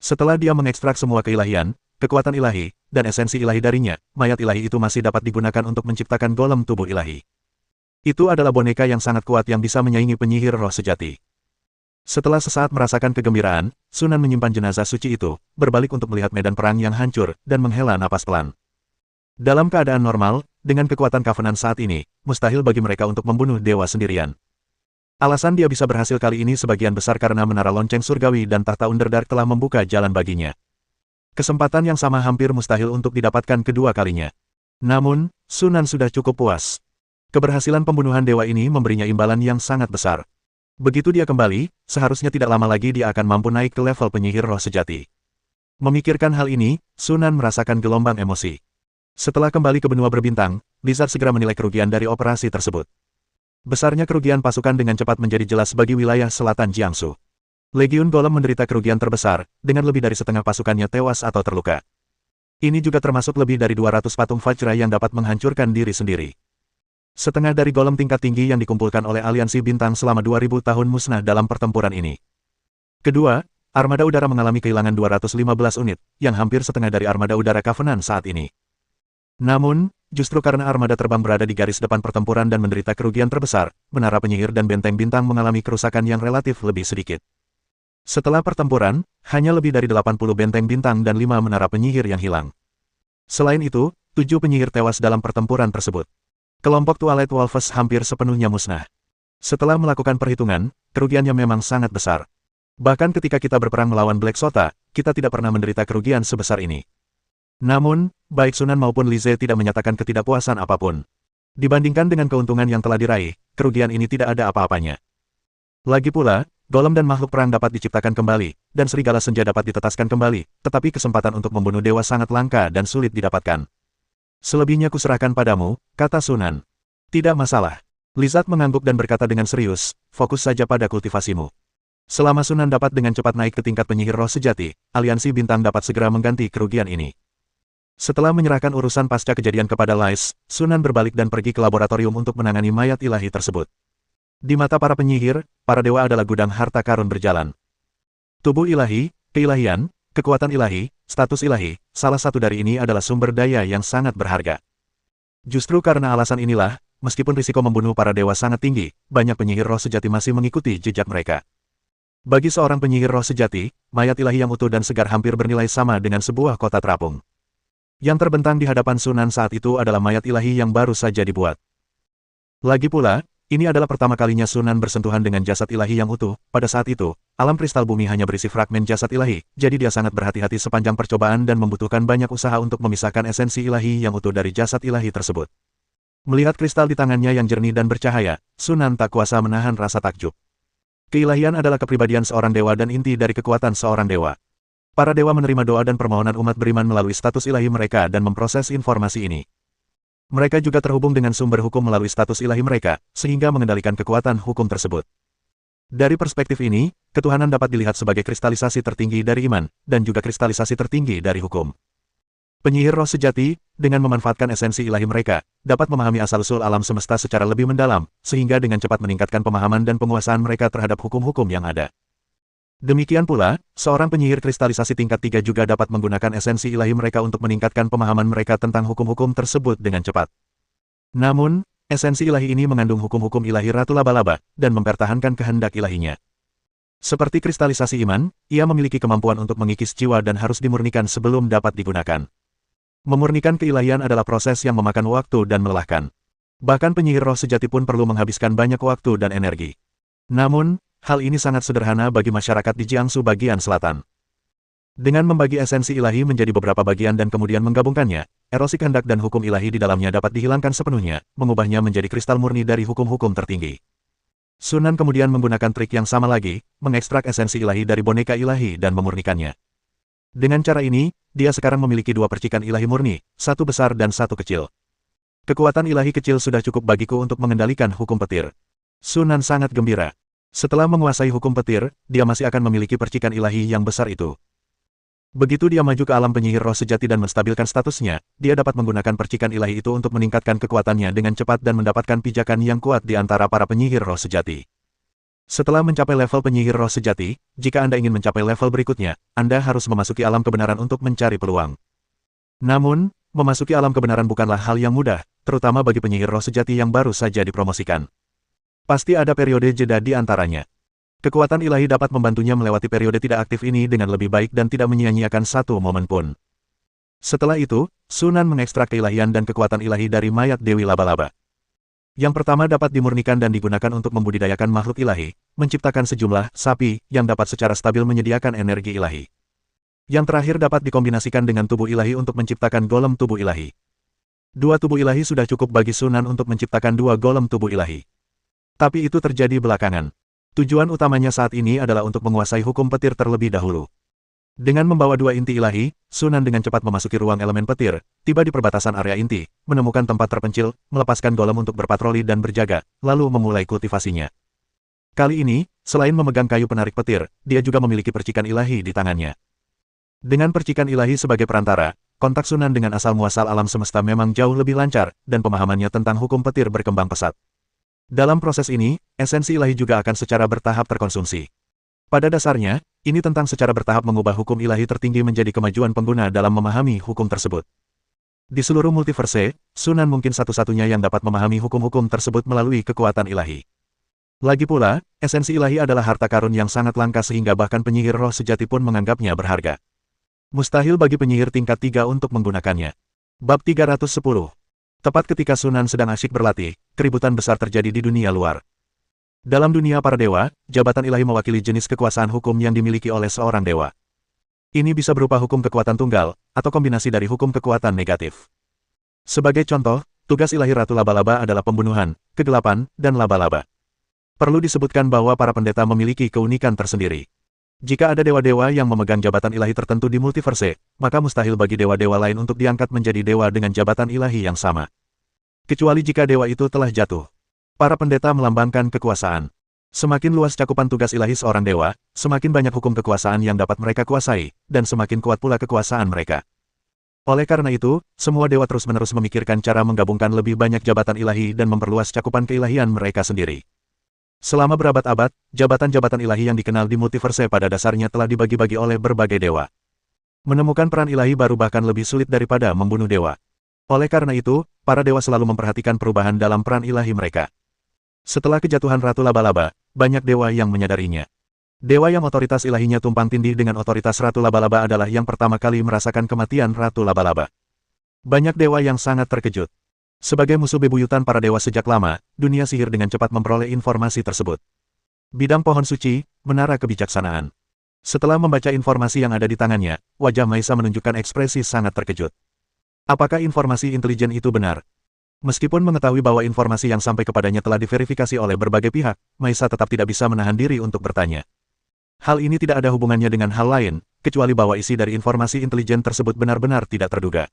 Setelah dia mengekstrak semua keilahian, kekuatan ilahi, dan esensi ilahi darinya, mayat ilahi itu masih dapat digunakan untuk menciptakan golem tubuh ilahi. Itu adalah boneka yang sangat kuat yang bisa menyaingi penyihir roh sejati. Setelah sesaat merasakan kegembiraan, Sunan menyimpan jenazah suci itu, berbalik untuk melihat medan perang yang hancur, dan menghela napas pelan. Dalam keadaan normal, dengan kekuatan Covenant saat ini, mustahil bagi mereka untuk membunuh dewa sendirian. Alasan dia bisa berhasil kali ini sebagian besar karena menara lonceng surgawi dan tahta Underdark telah membuka jalan baginya. Kesempatan yang sama hampir mustahil untuk didapatkan kedua kalinya. Namun, Sunan sudah cukup puas. Keberhasilan pembunuhan dewa ini memberinya imbalan yang sangat besar. Begitu dia kembali, seharusnya tidak lama lagi dia akan mampu naik ke level penyihir roh sejati. Memikirkan hal ini, Sunan merasakan gelombang emosi. Setelah kembali ke benua berbintang, Blizzard segera menilai kerugian dari operasi tersebut. Besarnya kerugian pasukan dengan cepat menjadi jelas bagi wilayah selatan Jiangsu. Legiun Golem menderita kerugian terbesar, dengan lebih dari setengah pasukannya tewas atau terluka. Ini juga termasuk lebih dari 200 patung Vajra yang dapat menghancurkan diri sendiri. Setengah dari golem tingkat tinggi yang dikumpulkan oleh aliansi bintang selama 2000 tahun musnah dalam pertempuran ini. Kedua, armada udara mengalami kehilangan 215 unit, yang hampir setengah dari armada udara Covenant saat ini. Namun, justru karena armada terbang berada di garis depan pertempuran dan menderita kerugian terbesar, menara penyihir dan benteng bintang mengalami kerusakan yang relatif lebih sedikit. Setelah pertempuran, hanya lebih dari 80 benteng bintang dan 5 menara penyihir yang hilang. Selain itu, 7 penyihir tewas dalam pertempuran tersebut. Kelompok Twilight Wolves hampir sepenuhnya musnah. Setelah melakukan perhitungan, kerugiannya memang sangat besar. Bahkan ketika kita berperang melawan Black Sota, kita tidak pernah menderita kerugian sebesar ini. Namun, baik Sunan maupun Lize tidak menyatakan ketidakpuasan apapun. Dibandingkan dengan keuntungan yang telah diraih, kerugian ini tidak ada apa-apanya. Lagi pula, golem dan makhluk perang dapat diciptakan kembali, dan serigala senja dapat ditetaskan kembali, tetapi kesempatan untuk membunuh dewa sangat langka dan sulit didapatkan. Selebihnya kuserahkan padamu, kata Sunan. Tidak masalah. Lizard mengangguk dan berkata dengan serius, fokus saja pada kultivasimu. Selama Sunan dapat dengan cepat naik ke tingkat penyihir roh sejati, aliansi bintang dapat segera mengganti kerugian ini. Setelah menyerahkan urusan pasca kejadian kepada Lais, Sunan berbalik dan pergi ke laboratorium untuk menangani mayat ilahi tersebut. Di mata para penyihir, para dewa adalah gudang harta karun berjalan. Tubuh ilahi, keilahian, kekuatan ilahi, status ilahi, salah satu dari ini adalah sumber daya yang sangat berharga. Justru karena alasan inilah, meskipun risiko membunuh para dewa sangat tinggi, banyak penyihir roh sejati masih mengikuti jejak mereka. Bagi seorang penyihir roh sejati, mayat ilahi yang utuh dan segar hampir bernilai sama dengan sebuah kota terapung. Yang terbentang di hadapan Sunan saat itu adalah mayat ilahi yang baru saja dibuat. Lagi pula, ini adalah pertama kalinya Sunan bersentuhan dengan jasad ilahi yang utuh. Pada saat itu, alam kristal bumi hanya berisi fragmen jasad ilahi, jadi dia sangat berhati-hati sepanjang percobaan dan membutuhkan banyak usaha untuk memisahkan esensi ilahi yang utuh dari jasad ilahi tersebut. Melihat kristal di tangannya yang jernih dan bercahaya, Sunan tak kuasa menahan rasa takjub. Keilahian adalah kepribadian seorang dewa dan inti dari kekuatan seorang dewa. Para dewa menerima doa dan permohonan umat beriman melalui status ilahi mereka dan memproses informasi ini. Mereka juga terhubung dengan sumber hukum melalui status ilahi mereka, sehingga mengendalikan kekuatan hukum tersebut. Dari perspektif ini, ketuhanan dapat dilihat sebagai kristalisasi tertinggi dari iman, dan juga kristalisasi tertinggi dari hukum. Penyihir roh sejati, dengan memanfaatkan esensi ilahi mereka, dapat memahami asal-usul alam semesta secara lebih mendalam, sehingga dengan cepat meningkatkan pemahaman dan penguasaan mereka terhadap hukum-hukum yang ada. Demikian pula, seorang penyihir kristalisasi tingkat 3 juga dapat menggunakan esensi ilahi mereka untuk meningkatkan pemahaman mereka tentang hukum-hukum tersebut dengan cepat. Namun, esensi ilahi ini mengandung hukum-hukum ilahi Ratu Laba-Laba, dan mempertahankan kehendak ilahinya. Seperti kristalisasi iman, ia memiliki kemampuan untuk mengikis jiwa dan harus dimurnikan sebelum dapat digunakan. Memurnikan keilahian adalah proses yang memakan waktu dan melelahkan. Bahkan penyihir roh sejati pun perlu menghabiskan banyak waktu dan energi. Namun, hal ini sangat sederhana bagi masyarakat di Jiangsu bagian selatan. Dengan membagi esensi ilahi menjadi beberapa bagian dan kemudian menggabungkannya, erosi kehendak dan hukum ilahi di dalamnya dapat dihilangkan sepenuhnya, mengubahnya menjadi kristal murni dari hukum-hukum tertinggi. Sunan kemudian menggunakan trik yang sama lagi, mengekstrak esensi ilahi dari boneka ilahi dan memurnikannya. Dengan cara ini, dia sekarang memiliki 2 percikan ilahi murni, satu besar dan satu kecil. Kekuatan ilahi kecil sudah cukup bagiku untuk mengendalikan hukum petir. Sunan sangat gembira. Setelah menguasai hukum petir, dia masih akan memiliki percikan ilahi yang besar itu. Begitu dia maju ke alam penyihir roh sejati dan menstabilkan statusnya, dia dapat menggunakan percikan ilahi itu untuk meningkatkan kekuatannya dengan cepat dan mendapatkan pijakan yang kuat di antara para penyihir roh sejati. Setelah mencapai level penyihir roh sejati, jika Anda ingin mencapai level berikutnya, Anda harus memasuki alam kebenaran untuk mencari peluang. Namun, memasuki alam kebenaran bukanlah hal yang mudah, terutama bagi penyihir roh sejati yang baru saja dipromosikan. Pasti ada periode jeda di antaranya. Kekuatan ilahi dapat membantunya melewati periode tidak aktif ini dengan lebih baik dan tidak menyia-nyiakan satu momen pun. Setelah itu, Sunan mengekstrak keilahian dan kekuatan ilahi dari mayat Dewi Laba-Laba. Yang pertama dapat dimurnikan dan digunakan untuk membudidayakan makhluk ilahi, menciptakan sejumlah sapi yang dapat secara stabil menyediakan energi ilahi. Yang terakhir dapat dikombinasikan dengan tubuh ilahi untuk menciptakan golem tubuh ilahi. 2 tubuh ilahi sudah cukup bagi Sunan untuk menciptakan 2 golem tubuh ilahi. Tapi itu terjadi belakangan. Tujuan utamanya saat ini adalah untuk menguasai hukum petir terlebih dahulu. Dengan membawa dua inti ilahi, Sunan dengan cepat memasuki ruang elemen petir, tiba di perbatasan area inti, menemukan tempat terpencil, melepaskan golem untuk berpatroli dan berjaga, lalu memulai kultivasinya. Kali ini, selain memegang kayu penarik petir, dia juga memiliki percikan ilahi di tangannya. Dengan percikan ilahi sebagai perantara, kontak Sunan dengan asal-muasal alam semesta memang jauh lebih lancar, dan pemahamannya tentang hukum petir berkembang pesat. Dalam proses ini, esensi ilahi juga akan secara bertahap terkonsumsi. Pada dasarnya, ini tentang secara bertahap mengubah hukum ilahi tertinggi menjadi kemajuan pengguna dalam memahami hukum tersebut. Di seluruh multiverse, Sunan mungkin satu-satunya yang dapat memahami hukum-hukum tersebut melalui kekuatan ilahi. Lagi pula, esensi ilahi adalah harta karun yang sangat langka sehingga bahkan penyihir roh sejati pun menganggapnya berharga. Mustahil bagi penyihir tingkat 3 untuk menggunakannya. Bab 310. Tepat ketika Sunan sedang asyik berlatih, keributan besar terjadi di dunia luar. Dalam dunia para dewa, jabatan ilahi mewakili jenis kekuasaan hukum yang dimiliki oleh seorang dewa. Ini bisa berupa hukum kekuatan tunggal, atau kombinasi dari hukum kekuatan negatif. Sebagai contoh, tugas ilahi Ratu Laba-Laba adalah pembunuhan, kegelapan, dan laba-laba. Perlu disebutkan bahwa para pendeta memiliki keunikan tersendiri. Jika ada dewa-dewa yang memegang jabatan ilahi tertentu di multiverse, maka mustahil bagi dewa-dewa lain untuk diangkat menjadi dewa dengan jabatan ilahi yang sama. Kecuali jika dewa itu telah jatuh. Para pendeta melambangkan kekuasaan. Semakin luas cakupan tugas ilahi seorang dewa, semakin banyak hukum kekuasaan yang dapat mereka kuasai, dan semakin kuat pula kekuasaan mereka. Oleh karena itu, semua dewa terus-menerus memikirkan cara menggabungkan lebih banyak jabatan ilahi dan memperluas cakupan keilahian mereka sendiri. Selama berabad-abad, jabatan-jabatan ilahi yang dikenal di multiverse pada dasarnya telah dibagi-bagi oleh berbagai dewa. Menemukan peran ilahi baru bahkan lebih sulit daripada membunuh dewa. Oleh karena itu, para dewa selalu memperhatikan perubahan dalam peran ilahi mereka. Setelah kejatuhan Ratu Laba-Laba, banyak dewa yang menyadarinya. Dewa yang otoritas ilahinya tumpang tindih dengan otoritas Ratu Laba-Laba adalah yang pertama kali merasakan kematian Ratu Laba-Laba. Banyak dewa yang sangat terkejut. Sebagai musuh bebuyutan para dewa sejak lama, dunia sihir dengan cepat memperoleh informasi tersebut. Bidang pohon suci, menara kebijaksanaan. Setelah membaca informasi yang ada di tangannya, wajah Maisa menunjukkan ekspresi sangat terkejut. Apakah informasi intelijen itu benar? Meskipun mengetahui bahwa informasi yang sampai kepadanya telah diverifikasi oleh berbagai pihak, Maisa tetap tidak bisa menahan diri untuk bertanya. Hal ini tidak ada hubungannya dengan hal lain, kecuali bahwa isi dari informasi intelijen tersebut benar-benar tidak terduga.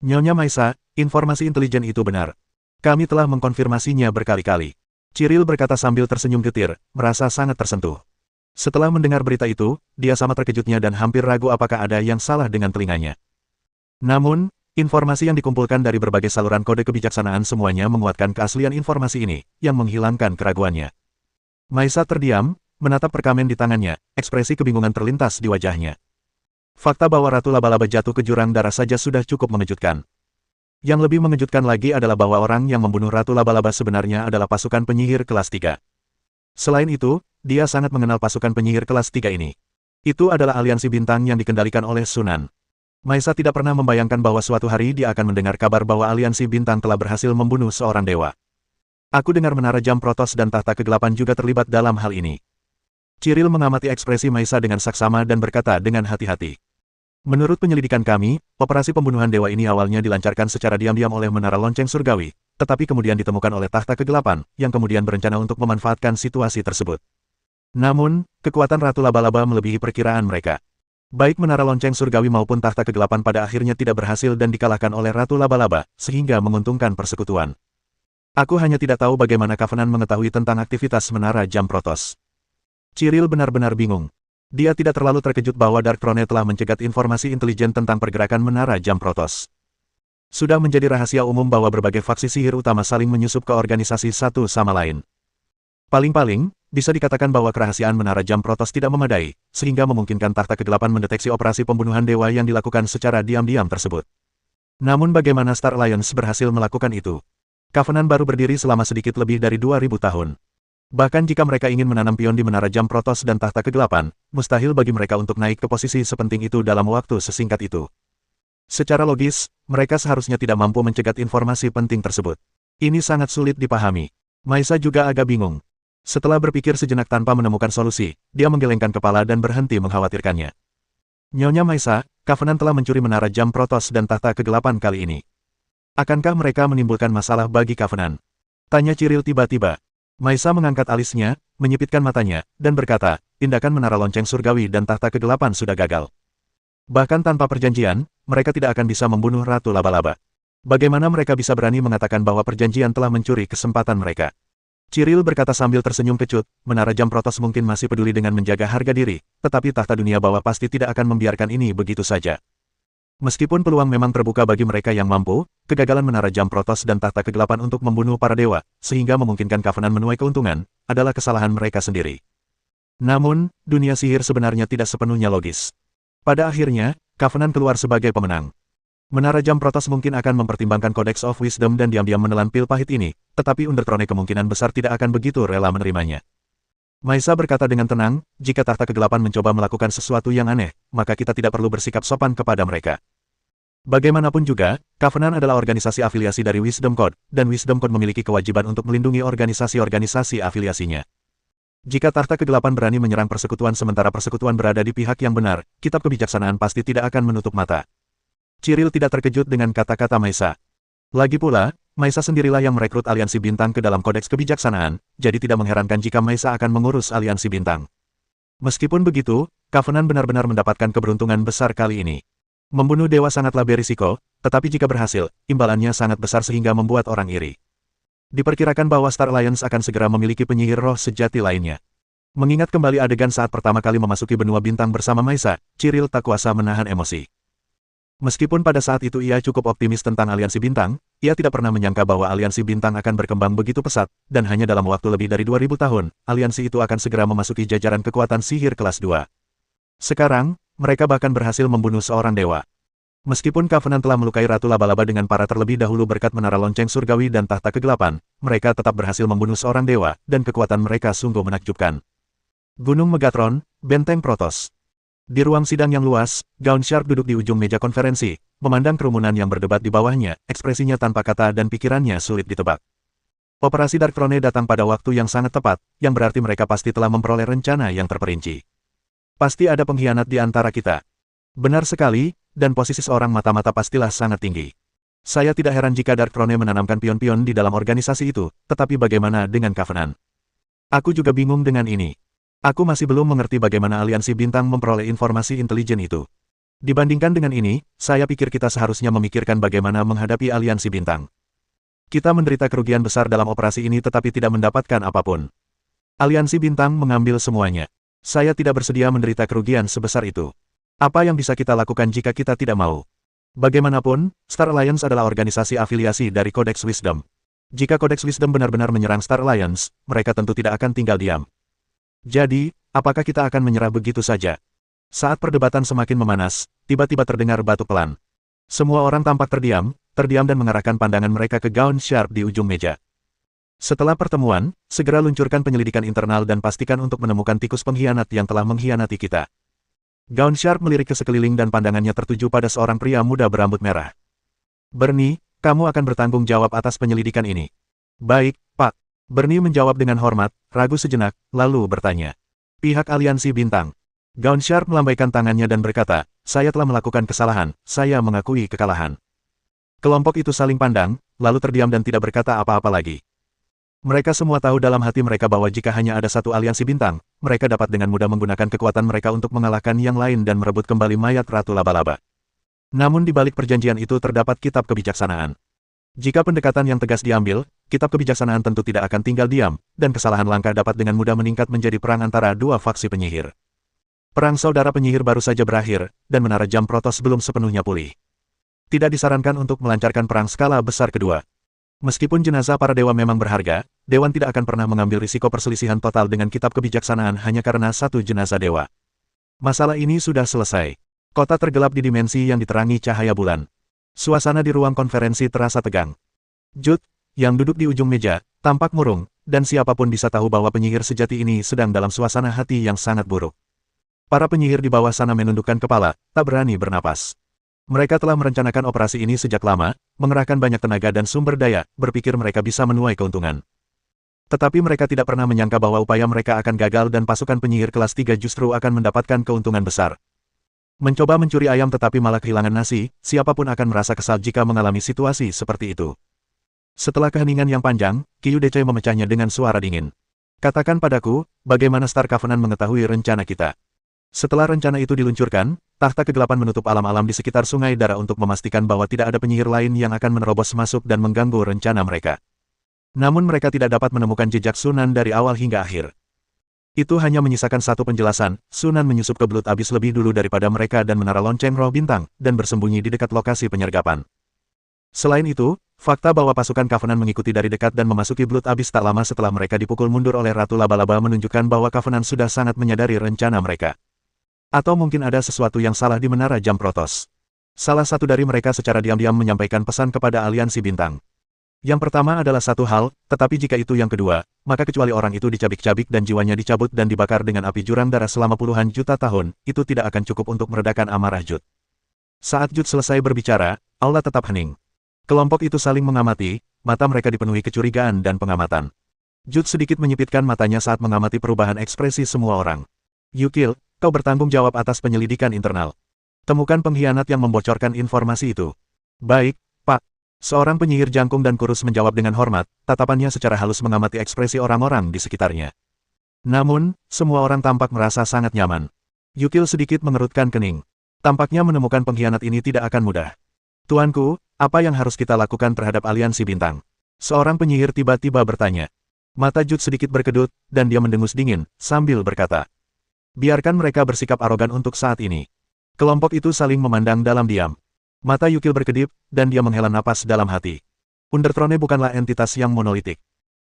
Nyonya Maisa, informasi intelijen itu benar. Kami telah mengkonfirmasinya berkali-kali. Cyril berkata sambil tersenyum getir, merasa sangat tersentuh. Setelah mendengar berita itu, dia sama terkejutnya dan hampir ragu apakah ada yang salah dengan telinganya. Namun, informasi yang dikumpulkan dari berbagai saluran kode kebijaksanaan semuanya menguatkan keaslian informasi ini, yang menghilangkan keraguannya. Maisa terdiam, menatap perkamen di tangannya, ekspresi kebingungan terlintas di wajahnya. Fakta bahwa Ratu Laba-Laba jatuh ke jurang darah saja sudah cukup mengejutkan. Yang lebih mengejutkan lagi adalah bahwa orang yang membunuh Ratu Laba-Laba sebenarnya adalah pasukan penyihir kelas 3. Selain itu, dia sangat mengenal pasukan penyihir kelas 3 ini. Itu adalah aliansi bintang yang dikendalikan oleh Sunan. Maisa tidak pernah membayangkan bahwa suatu hari dia akan mendengar kabar bahwa aliansi bintang telah berhasil membunuh seorang dewa. Aku dengar menara jam Protos dan tahta kegelapan juga terlibat dalam hal ini. Cyril mengamati ekspresi Maisa dengan saksama dan berkata dengan hati-hati. Menurut penyelidikan kami, operasi pembunuhan dewa ini awalnya dilancarkan secara diam-diam oleh menara lonceng surgawi, tetapi kemudian ditemukan oleh tahta kegelapan, yang kemudian berencana untuk memanfaatkan situasi tersebut. Namun, kekuatan Ratu Laba-Laba melebihi perkiraan mereka. Baik menara lonceng surgawi maupun tahta kegelapan pada akhirnya tidak berhasil dan dikalahkan oleh Ratu Laba-Laba, sehingga menguntungkan persekutuan. Aku hanya tidak tahu bagaimana Covenant mengetahui tentang aktivitas menara jam Protos. Cyril benar-benar bingung. Dia tidak terlalu terkejut bahwa Dark Throne telah mencegat informasi intelijen tentang pergerakan menara jam Protos. Sudah menjadi rahasia umum bahwa berbagai faksi sihir utama saling menyusup ke organisasi satu sama lain. Paling-paling, bisa dikatakan bahwa kerahasiaan menara jam Protos tidak memadai, sehingga memungkinkan tahta kegelapan mendeteksi operasi pembunuhan dewa yang dilakukan secara diam-diam tersebut. Namun bagaimana Star Alliance berhasil melakukan itu? Covenant baru berdiri selama sedikit lebih dari 2000 tahun. Bahkan jika mereka ingin menanam pion di menara jam Protos dan tahta kegelapan, mustahil bagi mereka untuk naik ke posisi sepenting itu dalam waktu sesingkat itu. Secara logis, mereka seharusnya tidak mampu mencegat informasi penting tersebut. Ini sangat sulit dipahami. Maisa juga agak bingung. Setelah berpikir sejenak tanpa menemukan solusi, dia menggelengkan kepala dan berhenti mengkhawatirkannya. Nyonya Maisa, Covenant telah mencuri menara jam Protos dan tahta kegelapan kali ini. Akankah mereka menimbulkan masalah bagi Covenant? Tanya Cyril tiba-tiba. Maisa mengangkat alisnya, menyipitkan matanya, dan berkata, tindakan menara lonceng surgawi dan tahta kegelapan sudah gagal. Bahkan tanpa perjanjian, mereka tidak akan bisa membunuh Ratu Laba-Laba. Bagaimana mereka bisa berani mengatakan bahwa perjanjian telah mencuri kesempatan mereka? Cyril berkata sambil tersenyum kecut, menara jam protos mungkin masih peduli dengan menjaga harga diri, tetapi tahta dunia bawah pasti tidak akan membiarkan ini begitu saja. Meskipun peluang memang terbuka bagi mereka yang mampu, kegagalan menara jam protos dan tahta kegelapan untuk membunuh para dewa, sehingga memungkinkan Covenant menuai keuntungan, adalah kesalahan mereka sendiri. Namun, dunia sihir sebenarnya tidak sepenuhnya logis. Pada akhirnya, Covenant keluar sebagai pemenang. Menara jam protos mungkin akan mempertimbangkan Codex of Wisdom dan diam-diam menelan pil pahit ini, tetapi Underthrone kemungkinan besar tidak akan begitu rela menerimanya. Maisa berkata dengan tenang, jika tahta kegelapan mencoba melakukan sesuatu yang aneh, maka kita tidak perlu bersikap sopan kepada mereka. Bagaimanapun juga, Covenant adalah organisasi afiliasi dari Wisdom Code, dan Wisdom Code memiliki kewajiban untuk melindungi organisasi-organisasi afiliasinya. Jika tahta kegelapan berani menyerang persekutuan sementara persekutuan berada di pihak yang benar, kitab kebijaksanaan pasti tidak akan menutup mata. Cyril tidak terkejut dengan kata-kata Maisa. Lagi pula, Maisa sendirilah yang merekrut aliansi bintang ke dalam kodeks kebijaksanaan, jadi tidak mengherankan jika Maisa akan mengurus aliansi bintang. Meskipun begitu, Covenant benar-benar mendapatkan keberuntungan besar kali ini. Membunuh dewa sangatlah berisiko, tetapi jika berhasil, imbalannya sangat besar sehingga membuat orang iri. Diperkirakan bahwa Star Alliance akan segera memiliki penyihir roh sejati lainnya. Mengingat kembali adegan saat pertama kali memasuki benua bintang bersama Maisa, Cyril tak kuasa menahan emosi. Meskipun pada saat itu ia cukup optimis tentang aliansi bintang, ia tidak pernah menyangka bahwa aliansi bintang akan berkembang begitu pesat, dan hanya dalam waktu lebih dari 2000 tahun, aliansi itu akan segera memasuki jajaran kekuatan sihir kelas 2. Sekarang, mereka bahkan berhasil membunuh seorang dewa. Meskipun Covenant telah melukai Ratu Laba-Laba dengan parah terlebih dahulu berkat menara lonceng surgawi dan tahta kegelapan, mereka tetap berhasil membunuh seorang dewa, dan kekuatan mereka sungguh menakjubkan. Gunung Megatron, Benteng Protoss. Di ruang sidang yang luas, Gaun Sharp duduk di ujung meja konferensi, memandang kerumunan yang berdebat di bawahnya, ekspresinya tanpa kata dan pikirannya sulit ditebak. Operasi Dark Throne datang pada waktu yang sangat tepat, yang berarti mereka pasti telah memperoleh rencana yang terperinci. Pasti ada pengkhianat di antara kita. Benar sekali, dan posisi seorang mata-mata pastilah sangat tinggi. Saya tidak heran jika Dark Throne menanamkan pion-pion di dalam organisasi itu, tetapi bagaimana dengan Covenant? Aku juga bingung dengan ini. Aku masih belum mengerti bagaimana aliansi bintang memperoleh informasi intelijen itu. Dibandingkan dengan ini, saya pikir kita seharusnya memikirkan bagaimana menghadapi aliansi bintang. Kita menderita kerugian besar dalam operasi ini tetapi tidak mendapatkan apapun. Aliansi bintang mengambil semuanya. Saya tidak bersedia menderita kerugian sebesar itu. Apa yang bisa kita lakukan jika kita tidak mau? Bagaimanapun, Star Alliance adalah organisasi afiliasi dari Codex Wisdom. Jika Codex Wisdom benar-benar menyerang Star Alliance, mereka tentu tidak akan tinggal diam. Jadi, apakah kita akan menyerah begitu saja? Saat perdebatan semakin memanas, tiba-tiba terdengar batuk pelan. Semua orang tampak terdiam dan mengarahkan pandangan mereka ke Gaun Sharp di ujung meja. Setelah pertemuan, segera luncurkan penyelidikan internal dan pastikan untuk menemukan tikus pengkhianat yang telah mengkhianati kita. Gaun Sharp melirik ke sekeliling dan pandangannya tertuju pada seorang pria muda berambut merah. Bernie, kamu akan bertanggung jawab atas penyelidikan ini. Baik, Pak. Bernie menjawab dengan hormat, ragu sejenak, lalu bertanya. Pihak aliansi bintang. Gaun Sharp melambaikan tangannya dan berkata, saya telah melakukan kesalahan, saya mengakui kekalahan. Kelompok itu saling pandang, lalu terdiam dan tidak berkata apa-apa lagi. Mereka semua tahu dalam hati mereka bahwa jika hanya ada satu aliansi bintang, mereka dapat dengan mudah menggunakan kekuatan mereka untuk mengalahkan yang lain dan merebut kembali mayat Ratu Laba-Laba. Namun di balik perjanjian itu terdapat kitab kebijaksanaan. Jika pendekatan yang tegas diambil, kitab kebijaksanaan tentu tidak akan tinggal diam, dan kesalahan langka dapat dengan mudah meningkat menjadi perang antara dua faksi penyihir. Perang saudara penyihir baru saja berakhir, dan menara jam protos belum sepenuhnya pulih. Tidak disarankan untuk melancarkan perang skala besar kedua. Meskipun jenazah para dewa memang berharga, Dewan tidak akan pernah mengambil risiko perselisihan total dengan kitab kebijaksanaan hanya karena satu jenazah dewa. Masalah ini sudah selesai. Kota tergelap di dimensi yang diterangi cahaya bulan. Suasana di ruang konferensi terasa tegang. Jude, yang duduk di ujung meja, tampak murung, dan siapapun bisa tahu bahwa penyihir sejati ini sedang dalam suasana hati yang sangat buruk. Para penyihir di bawah sana menundukkan kepala, tak berani bernapas. Mereka telah merencanakan operasi ini sejak lama, mengerahkan banyak tenaga dan sumber daya, berpikir mereka bisa menuai keuntungan. Tetapi mereka tidak pernah menyangka bahwa upaya mereka akan gagal dan pasukan penyihir kelas 3 justru akan mendapatkan keuntungan besar. Mencoba mencuri ayam tetapi malah kehilangan nasi, siapapun akan merasa kesal jika mengalami situasi seperti itu. Setelah keheningan yang panjang, Kyudece memecahnya dengan suara dingin. Katakan padaku, bagaimana Star Covenant mengetahui rencana kita? Setelah rencana itu diluncurkan, takhta kegelapan menutup alam-alam di sekitar Sungai Dara untuk memastikan bahwa tidak ada penyihir lain yang akan menerobos masuk dan mengganggu rencana mereka. Namun mereka tidak dapat menemukan jejak Sunan dari awal hingga akhir. Itu hanya menyisakan satu penjelasan, Sunan menyusup ke Belut Abis lebih dulu daripada mereka dan menara lonceng roh bintang, dan bersembunyi di dekat lokasi penyergapan. Selain itu, fakta bahwa pasukan Covenant mengikuti dari dekat dan memasuki Belut Abis tak lama setelah mereka dipukul mundur oleh Ratu Laba-Laba menunjukkan bahwa Covenant sudah sangat menyadari rencana mereka. Atau mungkin ada sesuatu yang salah di Menara Jam Protos. Salah satu dari mereka secara diam-diam menyampaikan pesan kepada Aliansi Bintang. Yang pertama adalah satu hal, tetapi jika itu yang kedua, maka kecuali orang itu dicabik-cabik dan jiwanya dicabut dan dibakar dengan api jurang darah selama puluhan juta tahun, itu tidak akan cukup untuk meredakan amarah Jud. Saat Jud selesai berbicara, aula tetap hening. Kelompok itu saling mengamati, mata mereka dipenuhi kecurigaan dan pengamatan. Jud sedikit menyipitkan matanya saat mengamati perubahan ekspresi semua orang. Yukil, kau bertanggung jawab atas penyelidikan internal. Temukan pengkhianat yang membocorkan informasi itu. Baik, Pak. Seorang penyihir jangkung dan kurus menjawab dengan hormat, tatapannya secara halus mengamati ekspresi orang-orang di sekitarnya. Namun, semua orang tampak merasa sangat nyaman. Yukil sedikit mengerutkan kening. Tampaknya menemukan pengkhianat ini tidak akan mudah. Tuanku, apa yang harus kita lakukan terhadap Aliansi Bintang? Seorang penyihir tiba-tiba bertanya. Mata Jud sedikit berkedut, dan dia mendengus dingin, sambil berkata. Biarkan mereka bersikap arogan untuk saat ini. Kelompok itu saling memandang dalam diam. Mata Yukil berkedip, dan dia menghela napas dalam hati. Underthrone bukanlah entitas yang monolitik.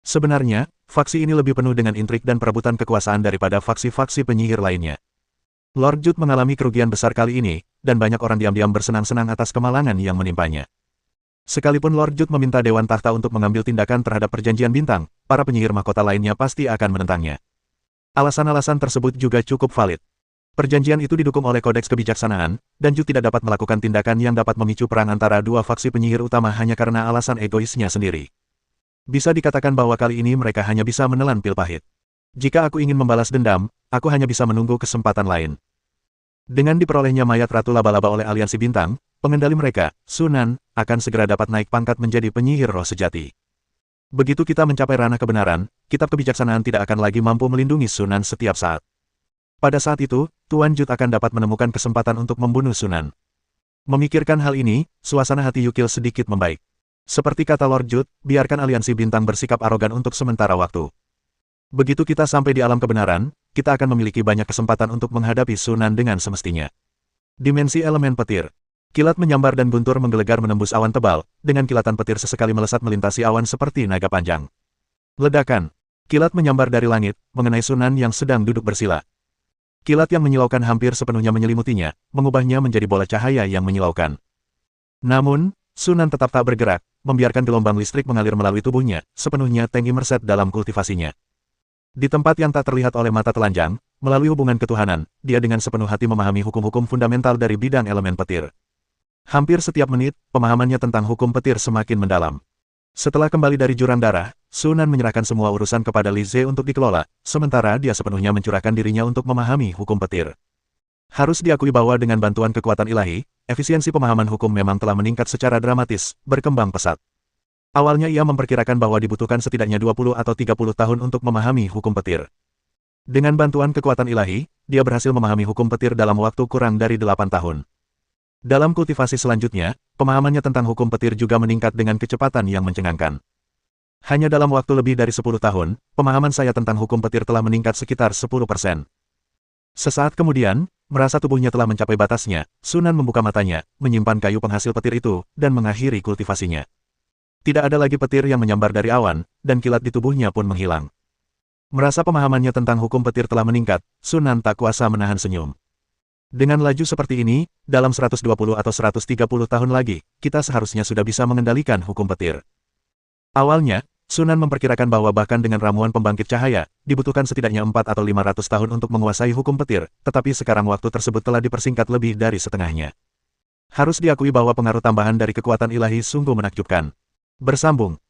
Sebenarnya, faksi ini lebih penuh dengan intrik dan perebutan kekuasaan daripada faksi-faksi penyihir lainnya. Lord Jud mengalami kerugian besar kali ini, dan banyak orang diam-diam bersenang-senang atas kemalangan yang menimpanya. Sekalipun Lord Jud meminta Dewan Takhta untuk mengambil tindakan terhadap perjanjian bintang, para penyihir mahkota lainnya pasti akan menentangnya. Alasan-alasan tersebut juga cukup valid. Perjanjian itu didukung oleh Kodeks Kebijaksanaan, dan Jud tidak dapat melakukan tindakan yang dapat memicu perang antara dua faksi penyihir utama hanya karena alasan egoisnya sendiri. Bisa dikatakan bahwa kali ini mereka hanya bisa menelan pil pahit. Jika aku ingin membalas dendam, aku hanya bisa menunggu kesempatan lain. Dengan diperolehnya mayat Ratu Laba-Laba oleh Aliansi Bintang, pengendali mereka, Sunan, akan segera dapat naik pangkat menjadi penyihir roh sejati. Begitu kita mencapai ranah kebenaran, kitab kebijaksanaan tidak akan lagi mampu melindungi Sunan setiap saat. Pada saat itu, Tuan Jud akan dapat menemukan kesempatan untuk membunuh Sunan. Memikirkan hal ini, suasana hati Yukil sedikit membaik. Seperti kata Lord Jud, biarkan Aliansi Bintang bersikap arogan untuk sementara waktu. Begitu kita sampai di alam kebenaran, kita akan memiliki banyak kesempatan untuk menghadapi Sunan dengan semestinya. Dimensi elemen petir. Kilat menyambar dan guntur menggelegar menembus awan tebal, dengan kilatan petir sesekali melesat melintasi awan seperti naga panjang. Ledakan. Kilat menyambar dari langit, mengenai Sunan yang sedang duduk bersila. Kilat yang menyilaukan hampir sepenuhnya menyelimutinya, mengubahnya menjadi bola cahaya yang menyilaukan. Namun, Sunan tetap tak bergerak, membiarkan gelombang listrik mengalir melalui tubuhnya, sepenuhnya Teng Immerset dalam kultivasinya. Di tempat yang tak terlihat oleh mata telanjang, melalui hubungan ketuhanan, dia dengan sepenuh hati memahami hukum-hukum fundamental dari bidang elemen petir. Hampir setiap menit, pemahamannya tentang hukum petir semakin mendalam. Setelah kembali dari jurang darah, Sunan menyerahkan semua urusan kepada Li Ze untuk dikelola, sementara dia sepenuhnya mencurahkan dirinya untuk memahami hukum petir. Harus diakui bahwa dengan bantuan kekuatan ilahi, efisiensi pemahaman hukum memang telah meningkat secara dramatis, berkembang pesat. Awalnya ia memperkirakan bahwa dibutuhkan setidaknya 20 atau 30 tahun untuk memahami hukum petir. Dengan bantuan kekuatan ilahi, dia berhasil memahami hukum petir dalam waktu kurang dari 8 tahun. Dalam kultivasi selanjutnya, pemahamannya tentang hukum petir juga meningkat dengan kecepatan yang mencengangkan. Hanya dalam waktu lebih dari 10 tahun, pemahaman saya tentang hukum petir telah meningkat sekitar 10%. Sesaat kemudian, merasa tubuhnya telah mencapai batasnya, Sunan membuka matanya, menyimpan kayu penghasil petir itu, dan mengakhiri kultivasinya. Tidak ada lagi petir yang menyambar dari awan, dan kilat di tubuhnya pun menghilang. Merasa pemahamannya tentang hukum petir telah meningkat, Sunan tak kuasa menahan senyum. Dengan laju seperti ini, dalam 120 atau 130 tahun lagi, kita seharusnya sudah bisa mengendalikan hukum petir. Awalnya, Sunan memperkirakan bahwa bahkan dengan ramuan pembangkit cahaya, dibutuhkan setidaknya 4 atau 500 tahun untuk menguasai hukum petir, tetapi sekarang waktu tersebut telah dipersingkat lebih dari setengahnya. Harus diakui bahwa pengaruh tambahan dari kekuatan ilahi sungguh menakjubkan. Bersambung.